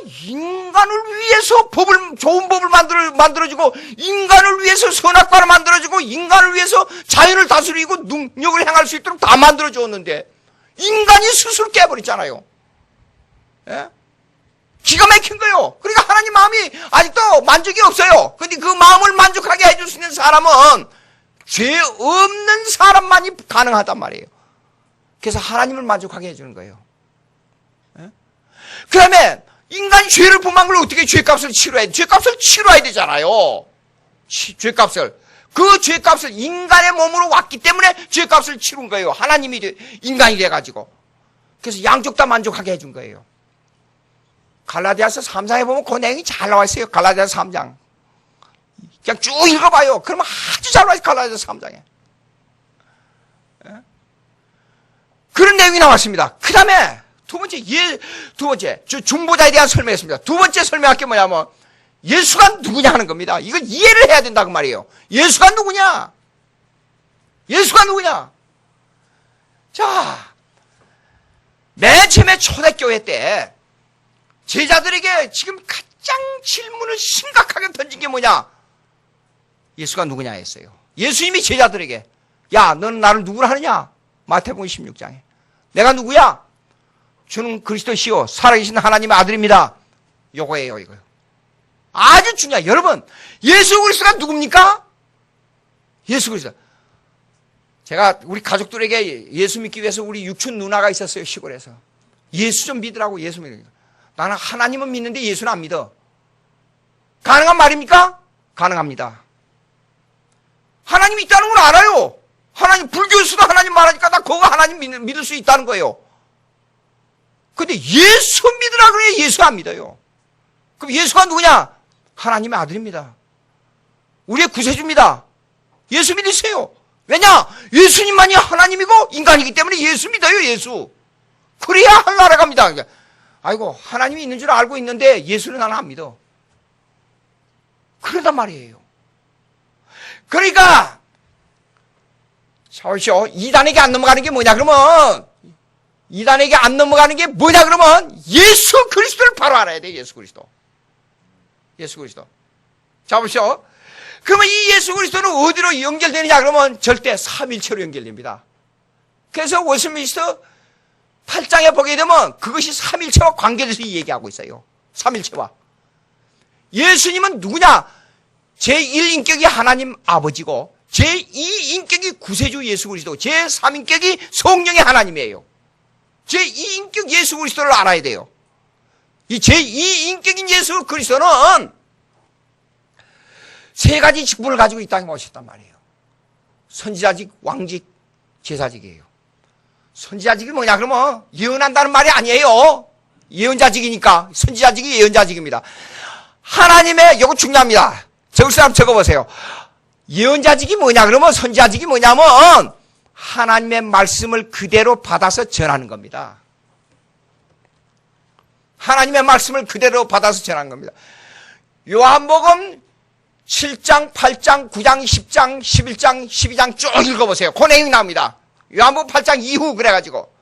Speaker 1: 인간을 위해서 좋은 법을 만들어주고, 인간을 위해서 선악과를 만들어주고, 인간을 위해서 자연을 다스리고 능력을 행할 수 있도록 다 만들어줬는데, 인간이 스스로 깨버렸잖아요. 예? 기가 막힌 거예요. 그러니까 하나님 마음이 아직도 만족이 없어요. 근데 그 마음을 만족하게 해줄 수 있는 사람은 죄 없는 사람만이 가능하단 말이에요. 그래서 하나님을 만족하게 해주는 거예요. 그 다음에 인간이 죄를 범한 걸 어떻게 죄값을 치러야 돼? 죄값을 치러야 되잖아요. 죄값을. 그 죄값을 인간의 몸으로 왔기 때문에 죄값을 치른 거예요. 하나님이 인간이 돼가지고. 그래서 양쪽 다 만족하게 해준 거예요. 갈라디아서 3장에 보면 그 내용이 잘 나와 있어요. 갈라디아서 3장. 그냥 쭉 읽어봐요. 그러면 아주 잘 나와 있어요. 갈라디아서 3장에. 그런 내용이 나왔습니다. 그 다음에 두 번째, 중보자에 대한 설명했습니다. 두 번째 설명할 게 뭐냐면, 예수가 누구냐 하는 겁니다. 이건 이해를 해야 된다고 말이에요. 예수가 누구냐? 예수가 누구냐? 자, 맨 처음에 초대교회 때, 제자들에게 지금 가장 질문을 심각하게 던진 게 뭐냐? 예수가 누구냐 했어요. 예수님이 제자들에게, 야, 너는 나를 누구라 하느냐? 마태복음 16장에. 내가 누구야? 주는 그리스도시요 살아계신 하나님의 아들입니다. 요거예요, 이거요. 아주 중요해요. 여러분, 예수 그리스도가 누굽니까? 예수 그리스도. 제가 우리 가족들에게 예수 믿기 위해서 우리 육촌 누나가 있었어요, 시골에서. 예수 좀 믿으라고, 예수 믿으라고. 나는 하나님은 믿는데 예수는 안 믿어. 가능한 말입니까? 가능합니다. 하나님이 있다는 걸 알아요. 하나님, 불교에서도 하나님 말하니까 나 그거 하나님 믿을 수 있다는 거예요. 근데 예수 믿으라 그래야 예수 안 믿어요. 그럼 예수가 누구냐? 하나님의 아들입니다. 우리의 구세주입니다. 예수 믿으세요. 왜냐? 예수님만이 하나님이고 인간이기 때문에 예수 믿어요, 예수. 그래야 하늘나라 갑니다. 아이고, 하나님이 있는 줄 알고 있는데 예수는 나는 안 믿어. 그러단 말이에요. 그러니까, 자, 보시오. 이단에게 안 넘어가는 게 뭐냐, 그러면, 이단에게 안 넘어가는 게 뭐냐, 그러면, 예수 그리스도를 바로 알아야 돼, 예수 그리스도. 예수 그리스도. 자, 보시오. 그러면 이 예수 그리스도는 어디로 연결되느냐, 그러면 절대 삼일체로 연결됩니다. 그래서 웨스트민스터 8장에 보게 되면 그것이 삼일체와 관계돼서 얘기하고 있어요. 삼일체와. 예수님은 누구냐? 제1인격이 하나님 아버지고, 제2인격이 구세주 예수 그리스도, 제3인격이 성령의 하나님이에요. 제2인격 예수 그리스도를 알아야 돼요. 이 제2인격인 예수 그리스도는 세 가지 직분을 가지고 이 땅에 오셨단 말이에요. 선지자직, 왕직, 제사직이에요. 선지자직이 뭐냐? 그러면 예언한다는 말이 아니에요. 예언자직이니까. 선지자직이 예언자직입니다. 하나님의, 이거 중요합니다. 적을 사람 적어보세요. 예언자직이 뭐냐? 그러면 선지자직이 뭐냐면 하나님의 말씀을 그대로 받아서 전하는 겁니다. 하나님의 말씀을 그대로 받아서 전하는 겁니다. 요한복음 7장, 8장, 9장, 10장, 11장, 12장 쭉 읽어보세요. 그 내용이 나옵니다. 요한복음 8장 이후 그래가지고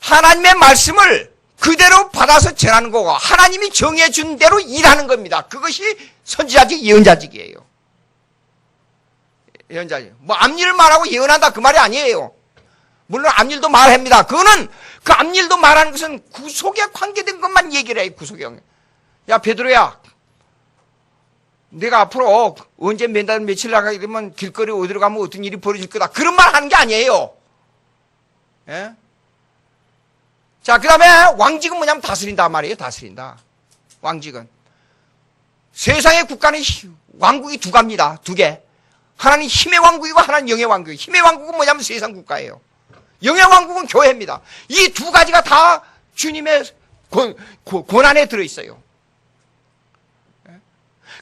Speaker 1: 하나님의 말씀을 그대로 받아서 전하는 거고 하나님이 정해준 대로 일하는 겁니다. 그것이 선지자직, 예언자직이에요. 예언자직. 뭐 앞일을 말하고 예언한다 그 말이 아니에요. 물론 앞일도 말합니다. 그거는 그 앞일도 말하는 것은 구속에 관계된 것만 얘기를 해요. 구속에. 야 베드로야, 내가 앞으로 언제 몇 달 며칠 나가게 되면 길거리 어디로 가면 어떤 일이 벌어질 거다. 그런 말 하는 게 아니에요. 예? 자, 그 다음에 왕직은 뭐냐면 다스린다 말이에요. 다스린다. 왕직은. 세상의 국가는 왕국이 두 가입니다. 두 개. 하나는 힘의 왕국이고 하나는 영의 왕국이에요. 힘의 왕국은 뭐냐면 세상 국가예요. 영의 왕국은 교회입니다. 이 두 가지가 다 주님의 권한에 들어있어요.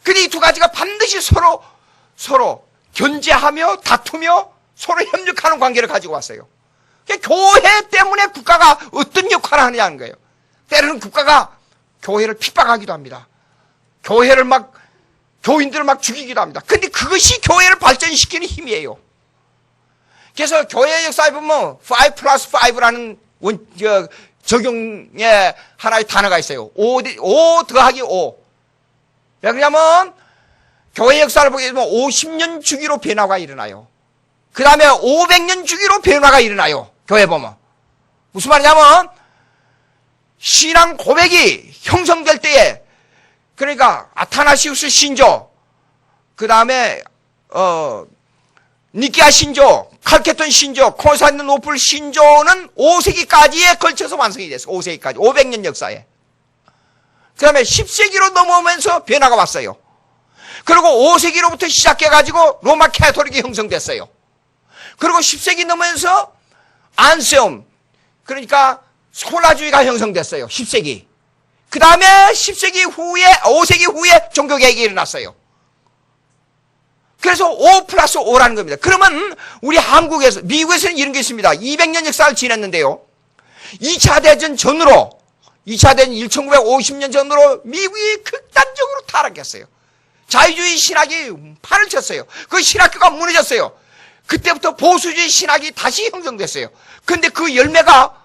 Speaker 1: 근데 이 두 가지가 반드시 서로 견제하며 다투며 서로 협력하는 관계를 가지고 왔어요. 교회 때문에 국가가 어떤 역할을 하느냐는 거예요. 때로는 국가가 교회를 핍박하기도 합니다. 교인들을 막 죽이기도 합니다. 근데 그것이 교회를 발전시키는 힘이에요. 그래서 교회 역사에 보면 5+5라는 적용의 하나의 단어가 있어요. 5 더하기 5. 왜 그러냐면 교회 역사를 보게 되면 50년 주기로 변화가 일어나요. 그 다음에 500년 주기로 변화가 일어나요. 교회 보면. 무슨 말이냐면 신앙 고백이 형성될 때에, 그러니까 아타나시우스 신조, 그 다음에 니케아 신조, 칼케톤 신조, 콘스탄티노플 신조는 5세기까지에 걸쳐서 완성이 됐어요. 5세기까지. 500년 역사에. 그 다음에 10세기로 넘어오면서 변화가 왔어요. 그리고 5세기로부터 시작해가지고 로마 캐토릭이 형성됐어요. 그리고 10세기 넘으면서 안세움, 그러니까 스콜라주의가 형성됐어요. 10세기. 그 다음에 10세기 후에, 5세기 후에 종교개혁이 일어났어요. 그래서 5+5라는 겁니다. 그러면 우리 미국에서는 이런 게 있습니다. 200년 역사를 지냈는데요. 2차 대전 전후로, 2차 대전 1950년 전후로 미국이 극단적으로 타락했어요. 자유주의 신학이 판을 쳤어요. 그 신학교가 무너졌어요. 그때부터 보수주의 신학이 다시 형성됐어요. 근데 그 열매가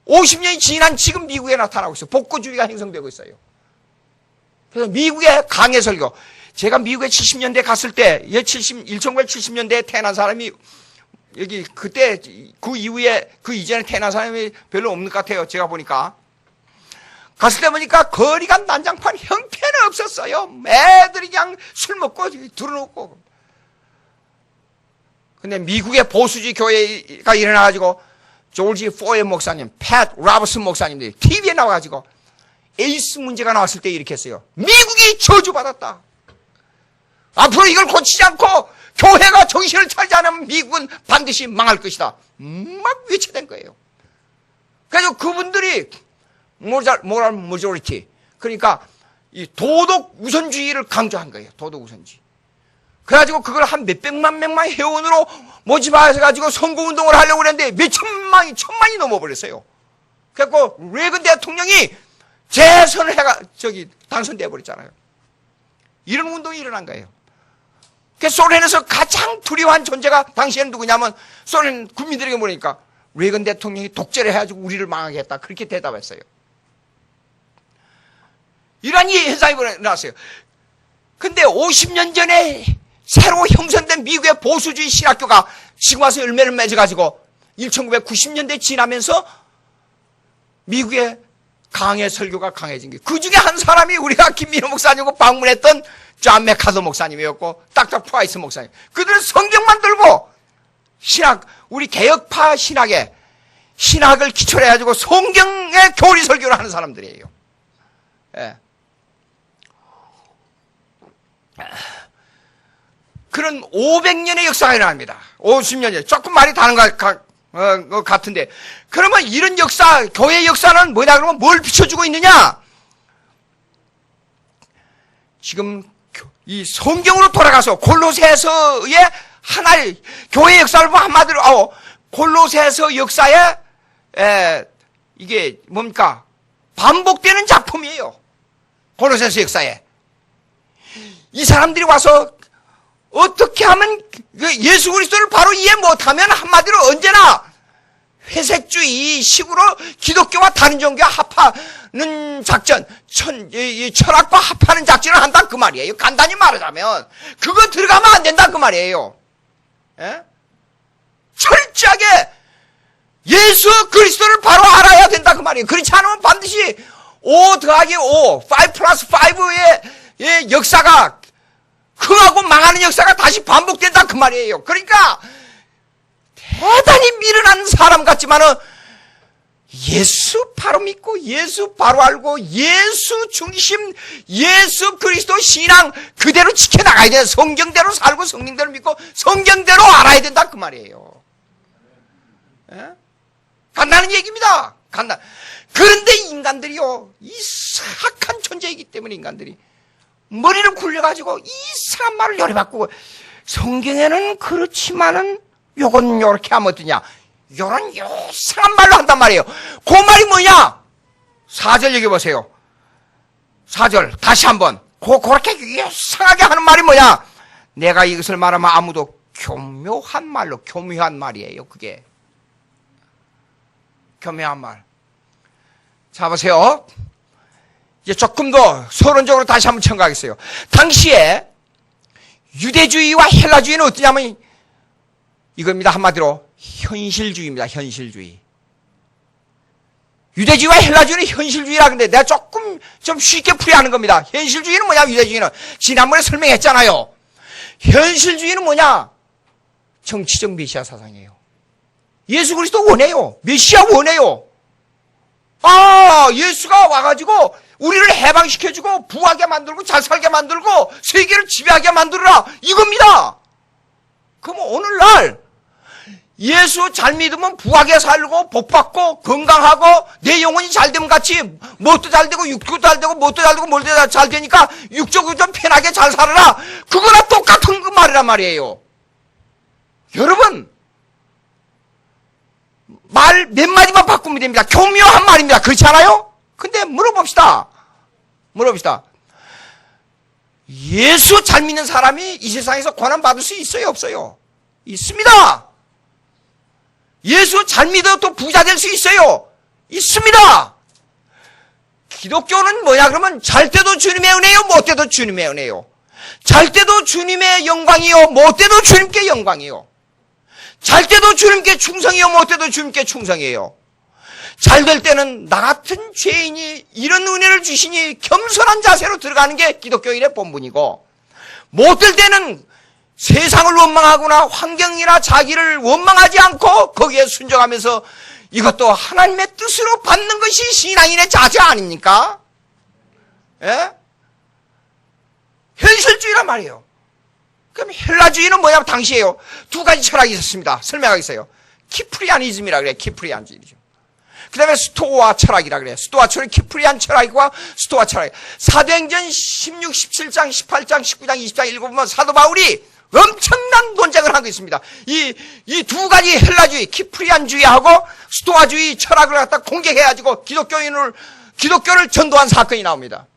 Speaker 1: 50년이 지난 지금 미국에 나타나고 있어요. 복고주의가 형성되고 있어요. 그래서 미국의 강해 설교. 제가 미국에 70년대 갔을 때, 1970년대에 태어난 사람이, 여기, 그때, 그 이후에, 그 이전에 태어난 사람이 별로 없는 것 같아요. 제가 보니까. 갔을 때 보니까 거리가 난장판, 형편은 없었어요. 애들이 그냥 술 먹고, 들어놓고. 근데 미국의 보수주의 교회가 일어나가지고, 조지 포에 목사님, 팻 라버슨 목사님들이 TV에 나와가지고, 에이스 문제가 나왔을 때 이렇게 했어요. 미국이 저주받았다. 앞으로 이걸 고치지 않고 교회가 정신을 차리지 않으면 미국은 반드시 망할 것이다. 막 외쳐댄 거예요. 그래서 그분들이 모랄 머저리티, 그러니까 이 도덕 우선주의를 강조한 거예요. 도덕 우선주의. 그래가지고 그걸 한 몇백만 명만 회원으로 모집해가지고 선거운동을 하려고 그랬는데 천만이 넘어버렸어요. 그래갖고 레이건 대통령이 재선을 당선돼 버렸잖아요. 이런 운동이 일어난 거예요. 그래서 소련에서 가장 두려워한 존재가 당시에는 누구냐면 소련 국민들에게 물으니까 레이건 대통령이 독재를 해가지고 우리를 망하게 했다. 그렇게 대답했어요. 이러한 현상이 일어났어요. 근데 50년 전에 새로 형성된 미국의 보수주의 신학교가 지금 와서 열매를 맺어가지고 1990년대 지나면서 미국의 강해 설교가 강해진 게, 그 중에 한 사람이 우리가 김민호 목사님하고 방문했던 존 맥카더 목사님이었고, 닥터 프라이스 목사님. 그들은 성경만 들고 우리 개혁파 신학을 기초로 해가지고 성경의 교리 설교를 하는 사람들이에요. 예. 그런 500년의 역사가 일어납니다. 50년이에요. 조금 말이 다른 것 같은데. 그러면 이런 역사, 교회 역사는 뭐냐 그러면 뭘 비춰주고 있느냐? 지금 이 성경으로 돌아가서 골로새서의 하나의 교회 역사를 보면 한마디로 골로새서 역사에 이게 뭡니까? 반복되는 작품이에요. 골로새서 역사에. 이 사람들이 와서 어떻게 하면 예수 그리스도를 바로 이해 못하면 한마디로 언제나 회색주의 식으로 기독교와 다른 종교와 합하는 작전, 철학과 합하는 작전을 한다 그 말이에요. 간단히 말하자면 그거 들어가면 안 된다 그 말이에요. 예? 철저하게 예수 그리스도를 바로 알아야 된다 그 말이에요. 그렇지 않으면 반드시 5 더하기 5, 5+5의 역사가 흥하고 망하는 역사가 다시 반복된다 그 말이에요. 그러니까 대단히 미련한 사람 같지만은 예수 바로 믿고 예수 바로 알고 예수 중심 예수 그리스도 신앙 그대로 지켜나가야 돼. 성경대로 살고 성경대로 믿고 성경대로 알아야 된다 그 말이에요. 예? 간단한 얘기입니다. 그런데 인간들이요, 이 사악한 존재이기 때문에 인간들이 머리를 굴려가지고 이상한 말을 요리 바꾸고, 성경에는 그렇지만은 요건 요렇게 하면 어떠냐, 요런 이상한 말로 한단 말이에요. 그 말이 뭐냐? 4절 여기 보세요. 4절 다시 한번. 그렇게 이상하게 하는 말이 뭐냐? 내가 이것을 말하면 아무도 교묘한 말로, 교묘한 말이에요. 그게 교묘한 말. 자 보세요. 이제 조금 더 서론적으로 다시 한번 첨가하겠어요. 당시에 유대주의와 헬라주의는 어떠냐면 이겁니다. 한마디로 현실주의입니다. 현실주의. 유대주의와 헬라주의는 현실주의라 그러는데 내가 조금 좀 쉽게 풀이하는 겁니다. 현실주의는 뭐냐? 유대주의는 지난번에 설명했잖아요. 현실주의는 뭐냐? 정치적 메시아 사상이에요. 예수 그리스도 원해요. 메시아 원해요. 예수가 와가지고 우리를 해방시켜주고 부하게 만들고 잘 살게 만들고 세계를 지배하게 만들어라, 이겁니다. 그럼 오늘날 예수 잘 믿으면 부하게 살고 복받고 건강하고 내 영혼이 잘 되면 같이 뭣도 잘 되고 육도 잘 되고 뭣도 잘 되고 뭘도 잘 되니까 육적으로 좀 편하게 잘 살아라, 그거랑 똑같은 그 말이란 말이에요. 여러분, 말 몇 마디만 바꾸면 됩니다. 교묘한 말입니다. 그렇지 않아요? 근데 물어봅시다. 예수 잘 믿는 사람이 이 세상에서 고난 받을 수 있어요, 없어요? 있습니다. 예수 잘 믿어 또 부자 될 수 있어요? 있습니다. 기독교는 뭐냐 그러면 잘 때도 주님의 은혜요, 못 때도 주님의 은혜요. 잘 때도 주님의 영광이요, 못 때도 주님께 영광이요. 잘 때도 주님께 충성이요, 못 때도 주님께 충성이에요. 잘 될 때는 나 같은 죄인이 이런 은혜를 주시니 겸손한 자세로 들어가는 게 기독교인의 본분이고, 못 될 때는 세상을 원망하거나 환경이나 자기를 원망하지 않고 거기에 순종하면서 이것도 하나님의 뜻으로 받는 것이 신앙인의 자세 아닙니까? 예? 현실주의란 말이에요. 그럼 헬라주의는 뭐냐면 당시에요, 두 가지 철학이 있었습니다. 설명하겠어요. 키프리아니즘이라 그래요. 키프리아니즘. 그 다음에 스토아 철학이라 그래요. 스토아 철학, 키프리안 철학과 스토아 철학. 사도행전 16, 17장, 18장, 19장, 20장 읽어보면 사도 바울이 엄청난 논쟁을 하고 있습니다. 이 두 가지 헬라주의, 키프리안주의하고 스토아주의 철학을 갖다 공격해가지고 기독교를 전도한 사건이 나옵니다.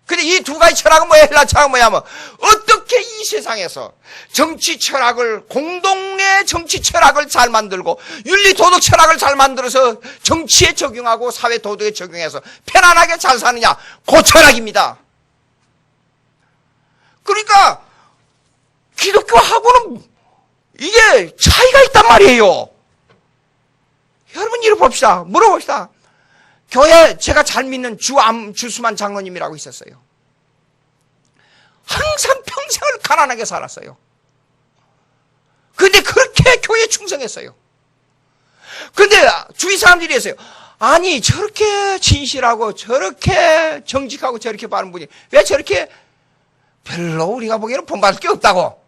Speaker 1: 근데 이 두 가지 철학은 뭐예요? 헬라 철학은 뭐냐면 어떻게 이 세상에서 정치 철학을, 공동의 정치 철학을 잘 만들고 윤리 도덕 철학을 잘 만들어서 정치에 적용하고 사회 도덕에 적용해서 편안하게 잘 사느냐, 그 철학입니다. 그러니까 기독교하고는 이게 차이가 있단 말이에요. 여러분 이리 봅시다. 물어봅시다. 교회 제가 잘 믿는 주수만 장로님이라고 있었어요. 항상 평생을 가난하게 살았어요. 근데 그렇게 교회에 충성했어요. 근데 주위 사람들이 했어요. 아니 저렇게 진실하고 저렇게 정직하고 저렇게 바른 분이 왜 저렇게 별로 우리가 보기에는 본받을 게 없다고.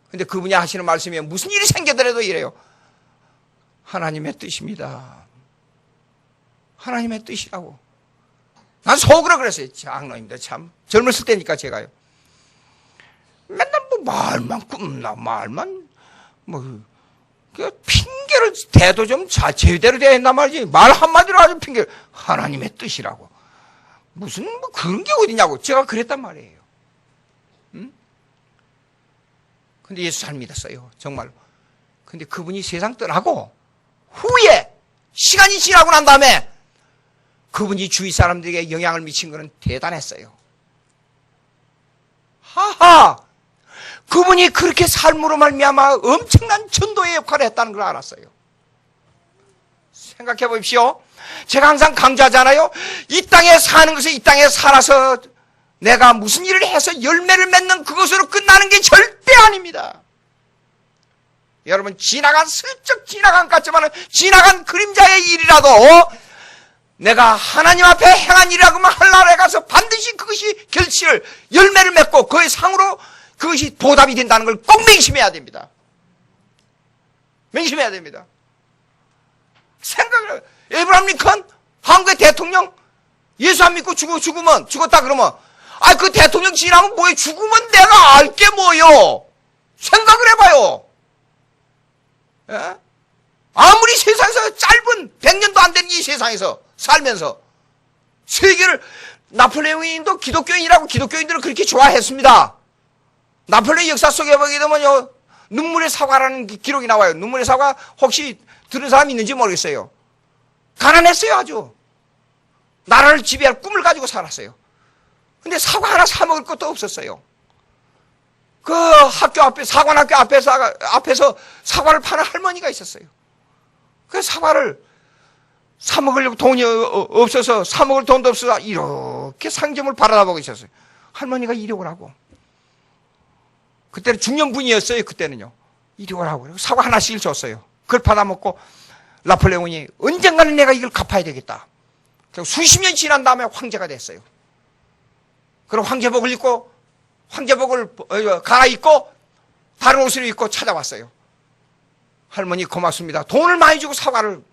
Speaker 1: 근데 그분이 하시는 말씀이 무슨 일이 생기더라도 이래요. 하나님의 뜻입니다. 하나님의 뜻이라고. 난 속으로 그랬어요. 장로님들 참 젊었을 때니까 제가요. 맨날 뭐 말만 꿈나 말만 그 핑계를 대도 좀 제대로 대야 했단 말이지. 말 한마디로 아주 핑계를. 하나님의 뜻이라고. 무슨 뭐 그런 게 어디냐고. 제가 그랬단 말이에요. 응? 근데 예수 잘 믿었어요. 정말로. 근데 그분이 세상 떠나고 후에 시간이 지나고 난 다음에 그분이 주위 사람들에게 영향을 미친 것은 대단했어요. 하하! 그분이 그렇게 삶으로 말미암아 엄청난 전도의 역할을 했다는 걸 알았어요. 생각해 보십시오. 제가 항상 강조하잖아요. 이 땅에 사는 것은 이 땅에 살아서 내가 무슨 일을 해서 열매를 맺는 그것으로 끝나는 게 절대 아닙니다. 여러분 슬쩍 지나간 것 같지만 지나간 그림자의 일이라도 내가 하나님 앞에 행한 일이라고 하면 하늘나라에 가서 반드시 그것이 결실을 열매를 맺고 그의 상으로 그것이 보답이 된다는 걸 꼭 맹심해야 됩니다. 맹심해야 됩니다. 생각을 에이브라함 링컨 한국의 대통령 예수 안 믿고 죽었다 그러면 그 대통령 지나면 뭐해? 죽으면 내가 알게 뭐요? 생각을 해봐요. 예? 아무리 세상에서 짧은 100년도 안 된 이 세상에서 살면서 세계를, 나폴레옹도 기독교인이라고 기독교인들은 그렇게 좋아했습니다. 나폴레옹 역사 속에 보게 되면요, 눈물의 사과라는 기록이 나와요. 눈물의 사과 혹시 들은 사람 있는지 모르겠어요. 가난했어요. 아주 나라를 지배할 꿈을 가지고 살았어요. 근데 사과 하나 사 먹을 것도 없었어요. 그 학교 앞에, 사관학교 앞에서 사과를 파는 할머니가 있었어요. 그 사과를 사 먹으려고 돈이 없어서, 사 먹을 돈도 없어서 이렇게 상점을 바라보고 있었어요. 할머니가 이리 오라고. 그때는 중년분이었어요. 그때는요. 이리 오라고. 사과 하나씩 줬어요. 그걸 받아먹고 나폴레옹이 언젠가는 내가 이걸 갚아야 되겠다. 수십 년 지난 다음에 황제가 됐어요. 그럼 황제복을 입고, 황제복을 갈아입고 다른 옷을 입고 찾아왔어요. 할머니 고맙습니다. 돈을 많이 주고 사과를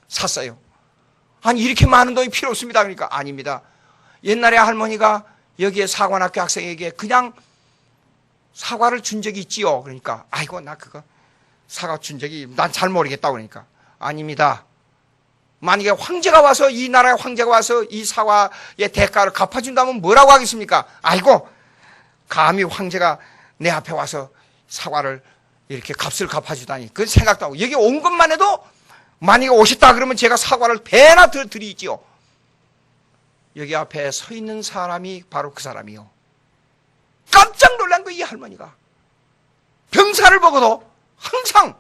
Speaker 1: 샀어요. 아니 이렇게 많은 돈이 필요 없습니다. 그러니까 아닙니다. 옛날에 할머니가 여기에 사관학교 학생에게 그냥 사과를 준 적이 있지요. 그러니까 아이고 나 그거 사과 준 적이 난 잘 모르겠다. 그러니까 아닙니다. 만약에 황제가 와서, 이 나라의 황제가 와서 이 사과의 대가를 갚아준다면 뭐라고 하겠습니까? 아이고 감히 황제가 내 앞에 와서 사과를 이렇게 값을 갚아주다니, 그 생각도 하고, 여기 온 것만 해도 만약에 오셨다 그러면 제가 사과를 배나 더 드리지요. 여기 앞에 서 있는 사람이 바로 그 사람이요. 깜짝 놀란 거예요. 이 할머니가 병사를 보고도 항상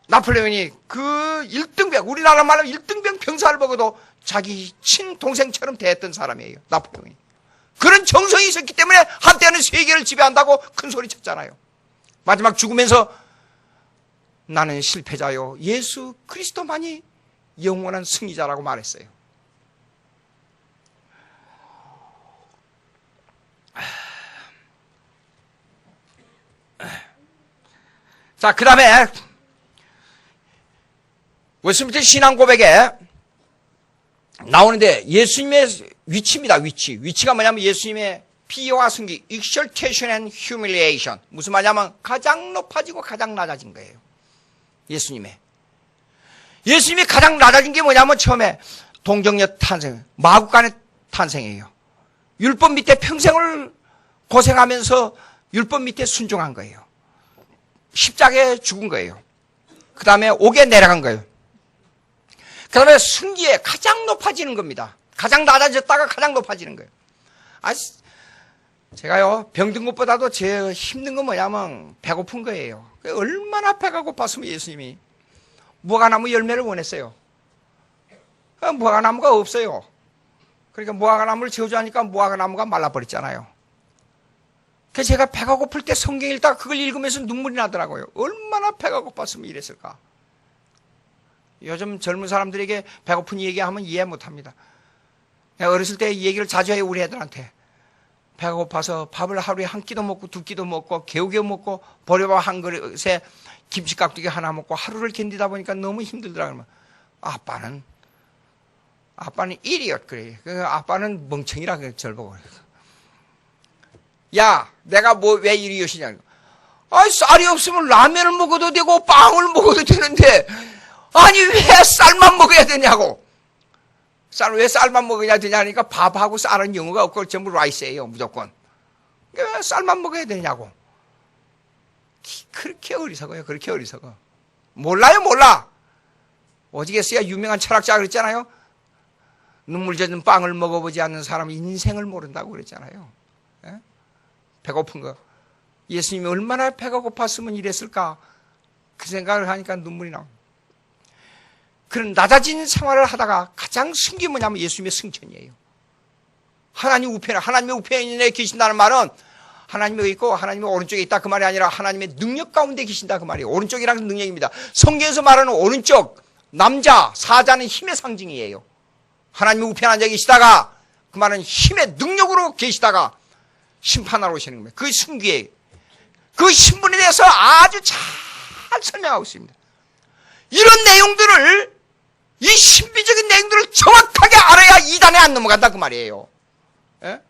Speaker 1: 나폴레옹이 그 1등병, 우리나라 말로 1등병 병사를 보고도 자기 친동생처럼 대했던 사람이에요. 나폴레옹이. 그런 정성이 있었기 때문에 한때는 세계를 지배한다고 큰 소리 쳤잖아요. 마지막 죽으면서 나는 실패자요, 예수 그리스도만이 영원한 승리자라고 말했어요. 자, 그 다음에 웨스트민스터 신앙 고백에 나오는데 예수님의 위치입니다. 위치가 뭐냐면 예수님의 비하와 승기, exaltation and humiliation. 무슨 말이냐면 가장 높아지고 가장 낮아진 거예요. 예수님이 가장 낮아진 게 뭐냐면 처음에 동정녀 탄생, 마구간의 탄생이에요. 율법 밑에 평생을 고생하면서 율법 밑에 순종한 거예요. 십자가에 죽은 거예요. 그 다음에 옥에 내려간 거예요. 그 다음에 승기에 가장 높아지는 겁니다. 가장 낮아졌다가 가장 높아지는 거예요. 제가요, 병든 것보다도 제일 힘든 건 뭐냐면 배고픈 거예요. 얼마나 배가 고팠으면 예수님이 무화과나무 열매를 원했어요. 무화과나무가 없어요. 그러니까 무화과나무를 지어주니까 무화과나무가 말라버렸잖아요. 그래서 제가 배가 고플 때 성경 읽다가 그걸 읽으면서 눈물이 나더라고요. 얼마나 배가 고팠으면 이랬을까. 요즘 젊은 사람들에게 배고픈 얘기하면 이해 못합니다. 내가 어렸을 때 이 얘기를 자주 해요, 우리 애들한테. 배가 고파서 밥을 하루에 한 끼도 먹고 두 끼도 먹고 겨우겨우 먹고 보리밥 한 그릇에 김치 깍두기 하나 먹고 하루를 견디다 보니까 너무 힘들더라. 그러면 아빠는 이리엇 그래. 아빠는 멍청이라 그래. 절 보고. 야, 내가 왜 이리엇이냐. 쌀이 없으면 라면을 먹어도 되고 빵을 먹어도 되는데 아니 왜 쌀만 먹어야 되냐고. 왜 쌀만 먹어야 되냐니까 밥하고 쌀은 영어가 없고 전부 라이스예요. 무조건. 왜 쌀만 먹어야 되냐고. 그렇게 어리석어요. 그렇게 어리석어. 몰라요. 몰라. 오지겠어요. 유명한 철학자가 그랬잖아요. 눈물 젖은 빵을 먹어보지 않는 사람은 인생을 모른다고 그랬잖아요. 예? 배고픈 거. 예수님이 얼마나 배가 고팠으면 이랬을까. 그 생각을 하니까 눈물이 나옵니다. 그런 낮아진 생활을 하다가 가장 승기 뭐냐면 예수님의 승천이에요. 하나님의 우편에 계신다는 말은 하나님이 있고 하나님이 오른쪽에 있다 그 말이 아니라 하나님의 능력 가운데 계신다 그 말이에요. 오른쪽이라는 능력입니다. 성경에서 말하는 오른쪽, 남자, 사자는 힘의 상징이에요. 하나님의 우편에 앉아 계시다가 그 말은 힘의 능력으로 계시다가 심판하러 오시는 겁니다. 그 승기예요. 그 신분에 대해서 아주 잘 설명하고 있습니다. 이런 내용들을, 이 신비적인 내용들을 정확하게 알아야 이단에 안 넘어간다 그 말이에요. 예?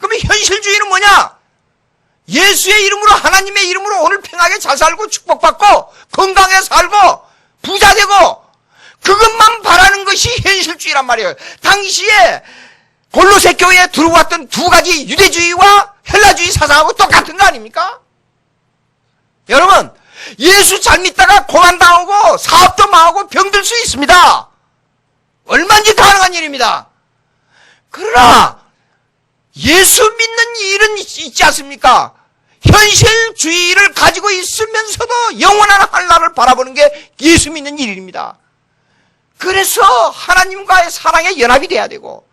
Speaker 1: 그러면 현실주의는 뭐냐? 예수의 이름으로, 하나님의 이름으로 오늘 평하게 잘 살고 축복받고 건강하게 살고 부자 되고 그것만 바라는 것이 현실주의란 말이에요. 당시에 골로새 교회에 들어왔던 두 가지 유대주의와 헬라주의 사상하고 똑같은 거 아닙니까? 여러분, 예수 잘 믿다가 고난당하고 사업도 망하고 병들 수 있습니다. 얼마든지 가능한 일입니다. 그러나 예수 믿는 일은 있지 않습니까? 현실주의를 가지고 있으면서도 영원한 하늘나라를 바라보는 게 예수 믿는 일입니다. 그래서 하나님과의 사랑에 연합이 돼야 되고,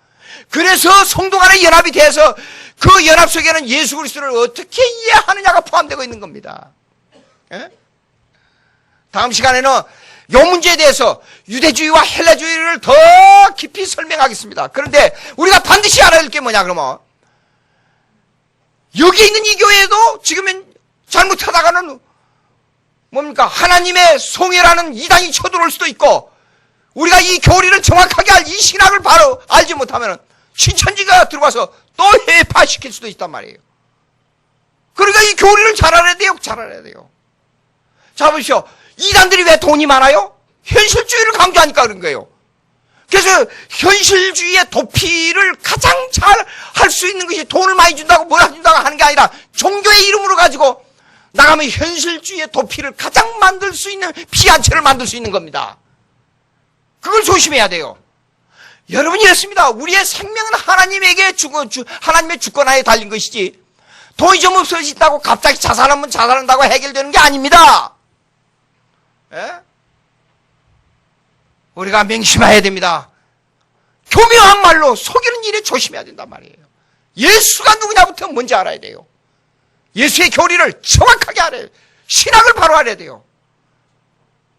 Speaker 1: 그래서 성도 간의 연합이 돼서 그 연합 속에는 예수 그리스도를 어떻게 이해하느냐가 포함되고 있는 겁니다. 예? 다음 시간에는 이 문제에 대해서 유대주의와 헬라주의를 더 깊이 설명하겠습니다. 그런데 우리가 반드시 알아야 될 게 뭐냐 그러면, 여기 있는 이 교회도 지금은 잘못하다가는 뭡니까? 하나님의 송해라는 이단이 쳐들어올 수도 있고, 우리가 이 교리를 정확하게 이 신학을 바로 알지 못하면 신천지가 들어와서 또 해파시킬 수도 있단 말이에요. 그러니까 이 교리를 잘 알아야 돼요. 잘 알아야 돼요. 자, 보십시오. 이단들이 왜 돈이 많아요? 현실주의를 강조하니까 그런 거예요. 그래서 현실주의의 도피를 가장 잘 할 수 있는 것이 돈을 많이 준다고 뭘 준다고 하는 게 아니라 종교의 이름으로 가지고 나가면 현실주의의 도피를 가장 만들 수 있는 피한체를 만들 수 있는 겁니다. 그걸 조심해야 돼요. 여러분 이렇습니다. 우리의 생명은 하나님에게 하나님의 주권하에 달린 것이지 돈이 좀 없어진다고 갑자기 자살하면 자살한다고 해결되는 게 아닙니다. 예? 우리가 명심해야 됩니다. 교묘한 말로 속이는 일에 조심해야 된단 말이에요. 예수가 누구냐부터 먼저 알아야 돼요. 예수의 교리를 정확하게 알아야 돼요. 신학을 바로 알아야 돼요.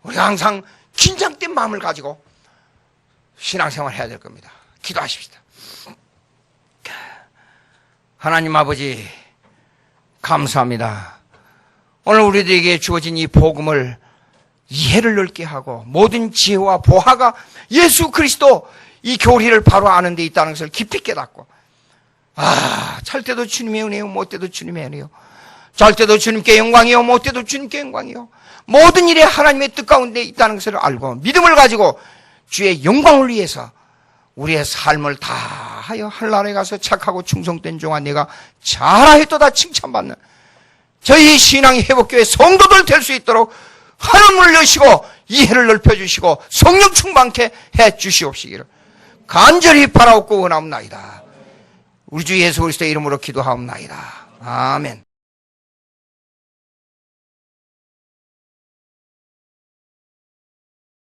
Speaker 1: 우리가 항상 긴장된 마음을 가지고 신앙생활을 해야 될 겁니다. 기도하십시다. 하나님 아버지 감사합니다. 오늘 우리들에게 주어진 이 복음을 이해를 넓게 하고 모든 지혜와 보화가 예수 그리스도 이 교리를 바로 아는 데 있다는 것을 깊이 깨닫고, 찰 때도 주님의 은혜요, 못 때도 주님의 은혜요, 잘 때도 주님께 영광이요, 못 때도 주님께 영광이요, 모든 일에 하나님의 뜻 가운데 있다는 것을 알고 믿음을 가지고 주의 영광을 위해서 우리의 삶을 다하여 한나라에 가서 착하고 충성된 종아 내가 잘하였도다 칭찬받는 저희 신앙의 회복교회 성도들 될 수 있도록 하늘문을 여시고 이해를 넓혀주시고 성령 충만케 해주시옵시기를 간절히 바라옵고 원하옵나이다. 우리 주 예수 그리스도의 이름으로 기도하옵나이다. 아멘.